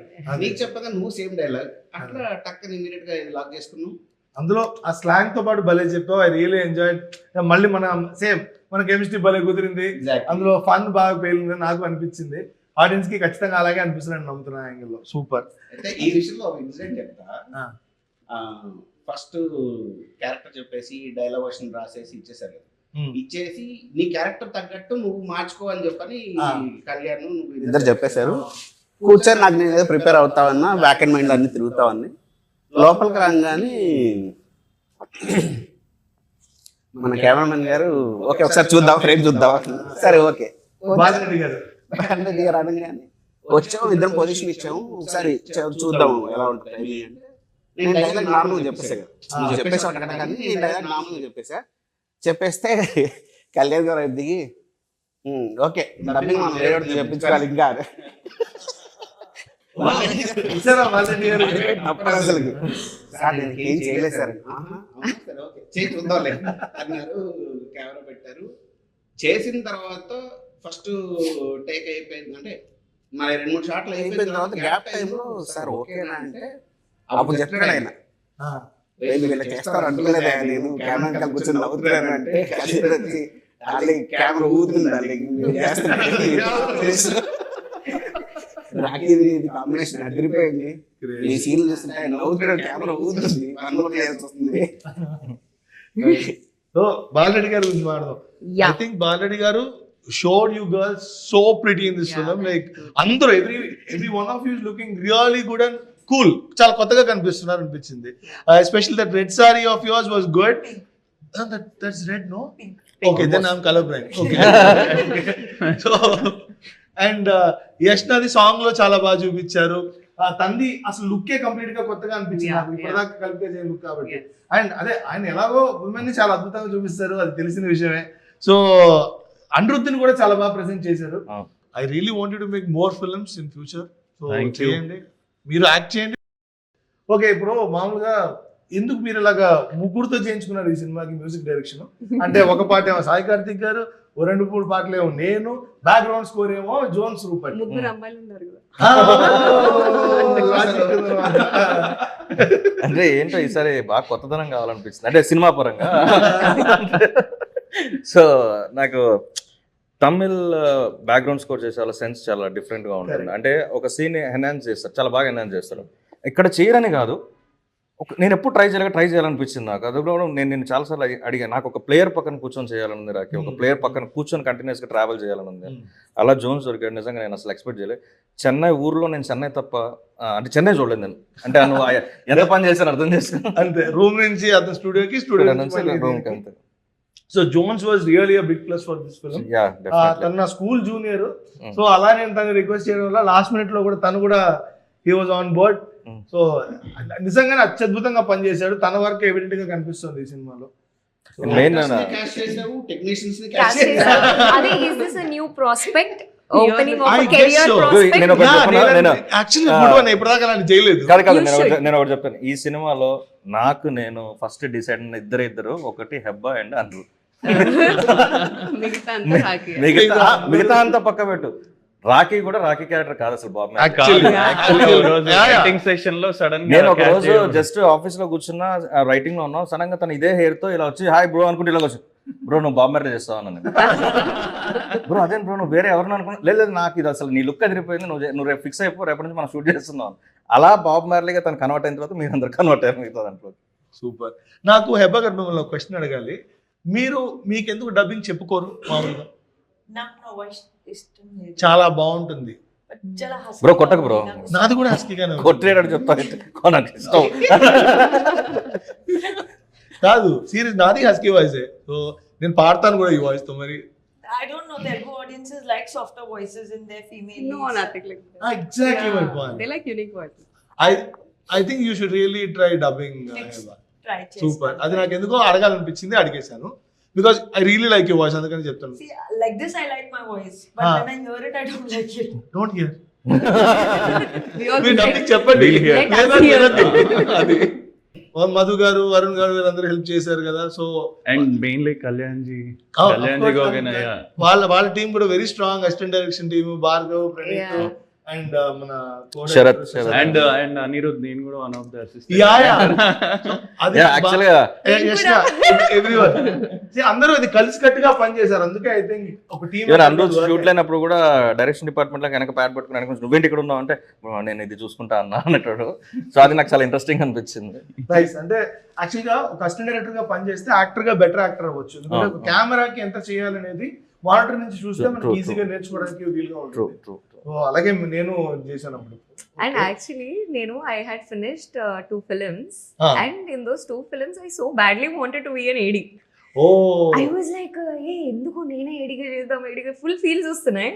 నీకు చెప్పగా నువ్వు సేమ్ డైలాగ్, అట్లా టక్కని ఇమీడియట్గా లాక్ చేసుకున్నావు. అందులో ఆ స్లాంగ్ తో పాటు భలే చెప్పావు. I really enjoy. మళ్ళీ మన కెమిస్ట్రీ భలే కుదిరింది, అందులో ఫన్ బాగా పేలింది నాకు అనిపించింది. ఆడియన్స్ కి ఖచ్చితంగా అలాగే అనిపిస్తుంది నమ్ముతున్నా యాంగిల్ లో. సూపర్. అయితే ఈ విషయంలో ఒక ఇన్సిడెంట్ చెప్తా. ఫస్ట్ క్యారెక్టర్ చెప్పేసి డైలాగ్ వర్షన్ రాసేసి ఇచ్చేసారు కదా, ఇచ్చేసి నీ క్యారెక్టర్ తగ్గట్టు నువ్వు మార్చుకో అని చెప్పని కళ్యాణ్ నువ్వు ఇద్దరు చెప్పేశారు. కూర్చొని నాకు నేను ఏదో ప్రిపేర్ అవుతావన్నా, బ్యాక్ అండ్ మైండ్ అన్ని తిరుగుతావని. లోపలికి రాగానే మన కెమెరామెన్ గారు ఓకే ఒకసారి చూద్దాం, ఫ్రేమ్ చూద్దాం. సరే ఓకే అనగానే వచ్చాము, ఇద్దరం పొజిషన్ ఇచ్చాము, ఒకసారి చూద్దాం ఎలా ఉంటుంది అంటే నేను డైలాగ్ నార్మల్గా చెప్పేసా, నువ్వు చెప్పేసావు కదా కానీ నేను డైలాగ్ నార్మల్గా చెప్పేస్తే కళ్యాణ్ గారు దిగి ఓకే డబ్బింగ్ మనం వేరే చెప్పించుకోవాలి ఇంకా అసలు సార్ నేను ఏం చేయలేదు సార్, చూద్దాంలే అన్నారు. కెమెరా పెట్టారు. చేసిన తర్వాత ఫస్ట్ టేక్ అయిపోయింది అంటే మరి 2-3 షాట్లు అయిపోయిన తర్వాత గ్యాప్ టైంలో సార్ ఓకేనా అంటే అప్పుడు చెప్పాడు ఆయన, వీళ్ళు చేస్తారు అంటలేదా, నేను కెమెరా కూర్చొని నవ్వుతున్నాను అంటే కెమెరా ఊదుతుంది రాఖీది కాంబినేషన్ అదిరిపోయింది. ఈ సీన్ చూస్తుంటే ఆయన నవ్వుతున్నాడు, కెమెరా ఊదుతుంది, వస్తుంది. సో బాలరెడ్డి గారి గురించి మాట్లాడదాం. ఐ థింక్ బాలరెడ్డి గారు showed you girls so pretty in this film. Like అందరూ every one of you is looking really good and cool. చాలా కొత్తగా కనిపిస్తున్నారు అనిపించింది. Especially that red saree of yours was good. That's red, no? Okay, then I'm colorblind. Okay. So and యష్నాది song లో చాలా బాగా చూపించారు. తంది అసలు లుక్కే కంప్లీట్ గా కొత్తగా అనిపించింది నాకు, ఇప్పటిదాకా కలిపే చేయని లుక్ కాబట్టి. అండ్ అదే ఆయన ఎలాగో ఉమెన్ ని చాలా అద్భుతంగా చూపిస్తారు, అది తెలిసిన విషయమే. సో అనిరుద్ధిని కూడా చాలా బాగా ప్రెజెంట్ చేశారు. I really wanted to make more films in future. So చేయండి, మీరు యాక్ట్ చేయండి. ఓకే, ఇప్పుడు మామూలుగా ఎందుకు మీరు ఇలాగా ముగ్గురుతో చేయించుకున్నారు ఈ సినిమాకి మ్యూజిక్ డైరెక్షన్? అంటే ఒక పాట ఏమో సాయి కార్తిక్ గారు, 2-3 పాటలు ఏమో నేను, బ్యాక్గ్రౌండ్ స్కోర్ ఏమో జోన్స్ రూపట్. ముగ్గురు అమ్మాయిలు ఉన్నారు కదా. అంటే ఏంటో ఈసారి బాగా కొత్తదనం కావాలనిపిస్తుంది, అంటే సినిమా పరంగా. సో నాకు తమిళ్ బ్యాక్గ్రౌండ్ స్కోర్ చేసే వాళ్ళ సెన్స్ చాలా డిఫరెంట్గా ఉంటుంది. అంటే ఒక సీన్ ఎన్హాన్స్ చేస్తారు, చాలా బాగా ఎన్హాన్స్ చేస్తారు. ఇక్కడ చేయరని కాదు, నేను ఎప్పుడు ట్రై చేయాలనిపించింది నాకు. అది కూడా నేను చాలాసార్లు అడిగాను, నాకు ఒక ప్లేయర్ పక్కన కూర్చొని చేయాలనుంది, రాకి ఒక ప్లేయర్ పక్కన కూర్చొని కంటిన్యూస్గా ట్రావెల్ చేయాలనుంది. అలా జోన్స్ దొరికాడు. నిజంగా నేను అసలు ఎక్స్పెక్ట్ చేయలేదు. చెన్నై ఊర్లో నేను చెన్నై తప్ప అంటే చెన్నై చూడలేదు నేను. అంటే నువ్వు ఎంత పని చేశాను అర్థం చేసుకుని అంతే, రూమ్ నుంచి అతను స్టూడియోకి, స్టూడియో రూమ్కి అంతే. So Jones was really a big plus for this film. తన నా స్కూల్ జూనియర్. సో అలా నేను తను రిక్వెస్ట్ చేయడం వల్ల లాస్ట్ మినిట్ లో కూడా తను కూడా he was on board. So నిజంగానే అత్యద్భుతంగా పనిచేశాడు. తన వరకు ఎవిడెంట్ గా కనిపిస్తుంది ఈ సినిమాలో. అదే is this a new prospect, opening of a career prospect? ఇప్పటిదాకా అలాంటి చేయలేదు. కాదు నేను ఒకటి చెప్తాను. ఈ సినిమాలో నాకు నేను ఫస్ట్ డిసైడ్ అయిన ఇద్దరు, ఒకటి హెబ్బా అండ్ అన్రు. మిగతా అంతా పక్క పెట్టు. రాఖీ కూడా రాఖీ క్యారెక్టర్ కాదు అసలు బాబు. నేను ఒక రోజు జస్ట్ ఆఫీస్ లో కూర్చున్నా, రైటింగ్ లో ఉన్నాం, సడన్ గా తను ఇదే హెయిర్ తో ఇలా వచ్చి హాయ్ బ్రో అనుకుంటే ఇలా వచ్చి బ్రో నువ్వు బాబు మ్యారేజ్ చేస్తావు అన్న బ్రో అదేం బ్రో నువ్వు వేరే ఎవరిని అనుకున్నా లేదు నాకు ఇది అసలు నీ లుక్ అదిరిపోయింది నువ్వు రేపు ఫిక్స్ అయిపో రేపటి నుంచి మనం షూట్ చేస్తున్నాం అలా బాబు మ్యారేజ్గా తను కన్వర్ట్ అయిన తర్వాత మీరు అందరు కన్వర్ట్ అయ్యారు మిగతా దాంట్లో. సూపర్. నాకు హెబ్బా గారు మిమ్మల్ని ఒక క్వశ్చన్ అడగాలి. మీకెందుకు డబ్బింగ్ చెప్పుకోరు మామూలుగా? నాకు నా వాయిస్ ఇష్టం లేదు. చాలా బాగుంటుంది. చాలా husky Bro, కొట్టకు bro. నాకు నాది కూడా హస్కీగానే ఉంది. కొట్టేటాడు చెప్తా నాకు ఇష్టం. కాదు సీరియస్, నాది హస్కీ వాయిసే. సో నేను పాడతాను కూడా ఈ వాయిస్ తో. మరి I don't know, Telugu audiences like softer voices in their female No, leads. nothing like that. Exactly my Yeah, point. they like unique voices. I think you should really try dubbing. Next. Try super. అది నాకు ఎందుకో అడగాలనిపించింది, అడిగేశాను. Because I really like your voice, అందుకని చెప్తాను. See, like this I like my voice, but Ah. when I hear it I don't like it. Don't here. We all మీరు like- dubbing చెప్పండి. We'll hear. Let us లేదా hear. వినొద్దు. అది మధు గారు, వరుణ్ గారు వీళ్ళందరూ help చేశారు కదా. So and mainly Kalyan ji Goganayya, వాళ్ళ టీం కూడా very strong. Assistant direction team Bhargav, Praneeth Yeah. And మన శరత్. అండ్ అనిరుద్, నేను కూడా one of the yeah yeah. అది యాక్చువల్ గా ఎవ్రీవన్ అందరూ అది కలిసి కట్టుగా పనిచేశారు. అందుకే ఐ థింక్ ఒక టీం. ఈవెన్ అందరూ షూట్ లేనప్పుడు కూడా డైరెక్షన్ డిపార్ట్మెంట్ లో వెనక ప్యాడ్ పట్టుకుని వెనక నువ్వేంటి ఇక్కడ ఉన్నావు అంటే నేను ఇది చూసుకుంటా అన్నా అన్నట్టు. సో అది నాకు చాలా ఇంట్రెస్టింగ్ అనిపించింది. నైస్. అంటే యాక్చువల్ గా ఒక అసిస్టెంట్ డైరెక్టర్ గా పనిచేస్తే యాక్టర్ గా బెటర్ యాక్టర్ అవ్వచ్చు. ఎందుకంటే ఒక కెమెరాకి ఎంత చేయాలనేది మానిటర్ నుంచి చూస్తే మనకి True, ఈజీగా నేర్చుకోవడానికి వీలుగా ట్రూ ఉంటుంది. ట్రూ. సో అలాగే నేను చేశాను అప్పుడు. And actually, I had finished 2 films, Ah. and in those 2 films, I so badly wanted to be an AD. Oh I was like, hey, ఎందుకు నేనే ఏడిగా చేద్దాం, ఏడిగా ఫుల్ ఫీల్స్ వస్తున్నాయి.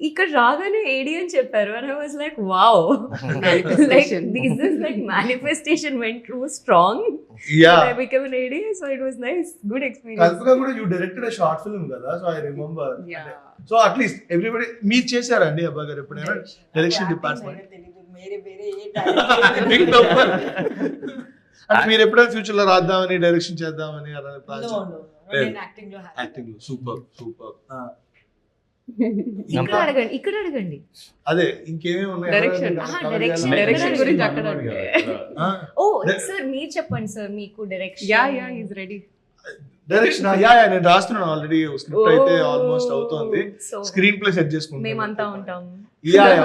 ఇక్కడ రాగానే ఏడి అని చెప్పారు. And I was like, wow. Like, this is like manifestation went too strong. Yeah. I became an AD, so it was nice. Good experience. కల్పగా కూడా యూ డైరెక్టెడ్ షార్ట్ ఫిల్మ్ కదా. So I remember. Yeah. So at least everybody మీరు చేశారండి అబ్బా గారు ఎప్పుడైనా direction Acting department? side తెలీదు, వేరే ఏ talent Big లేదు. number. అంటే మీరు ఎప్పుడైనా ఫ్యూచర్ లో రాద్దామని డైరెక్షన్ చేద్దామని అలా No, ప్లాన్? no, no. నేను acting లో happy. Acting super super. ఇక్కడ అడగండి. అదే ఇంకేమేమి ఉన్నాయి? Direction. ఎవరైనా Aha, cover direction. చేయాలా? Direction గురించి అక్కడ ఆ, ఓ సార్ మీరు చెప్పండి సార్, మీకు direction. Yeah, he's ready. Direction yeah yeah నేను రాస్తున్నాను ఆల్రెడీ. స్క్రిప్ట్ అయితే ఆల్మోస్ట్ అవుతోంది. స్క్రీన్ ప్లే సెట్ చేసుకుంటాను. మేమంతా ఉంటాం. యా యా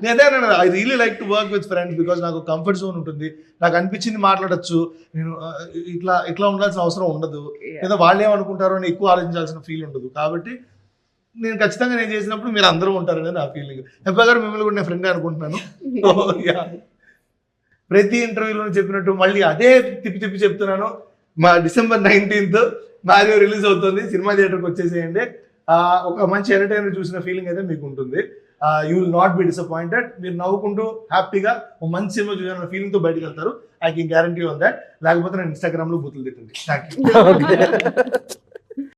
నేను I really like to work with friends because నాకు కంఫర్ట్ జోన్ ఉంటుంది. నాకు అనిపించింది మాట్లాడొచ్చు. నేను ఇట్లా ఉండాల్సిన అవసరం ఉండదు. లేదా వాళ్ళు ఏమనుకుంటారో అని ఎక్కువ ఆలోచించాల్సిన ఫీల్ ఉండదు. కాబట్టి నేను ఖచ్చితంగా నేను చేసినప్పుడు మీరు అందరూ ఉంటారని నా ఫీలింగ్. హెబ్బా గారు మిమ్మల్ని కూడా నేను ఫ్రెండ్ అనుకుంటున్నాను. ప్రతి ఇంటర్వ్యూలో చెప్పినట్టు మళ్ళీ అదే తిప్పి చెప్తున్నాను. మా December 19th మ్యారియో రిలీజ్ అవుతుంది. సినిమా థియేటర్కి వచ్చేసేయండి. ఒక మంచి ఎంటర్టైనర్ చూసిన ఫీలింగ్ అయితే మీకు ఉంటుంది. You will not be disappointed. మీరు నవ్వుకుంటూ హ్యాపీగా ఒక మంచి సినిమా చూసిన ఫీలింగ్తో బయటకు వెళ్తారు. I can guarantee on that. లేకపోతే నేను ఇన్స్టాగ్రామ్లో బూతులు తిట్టండి. Thank you.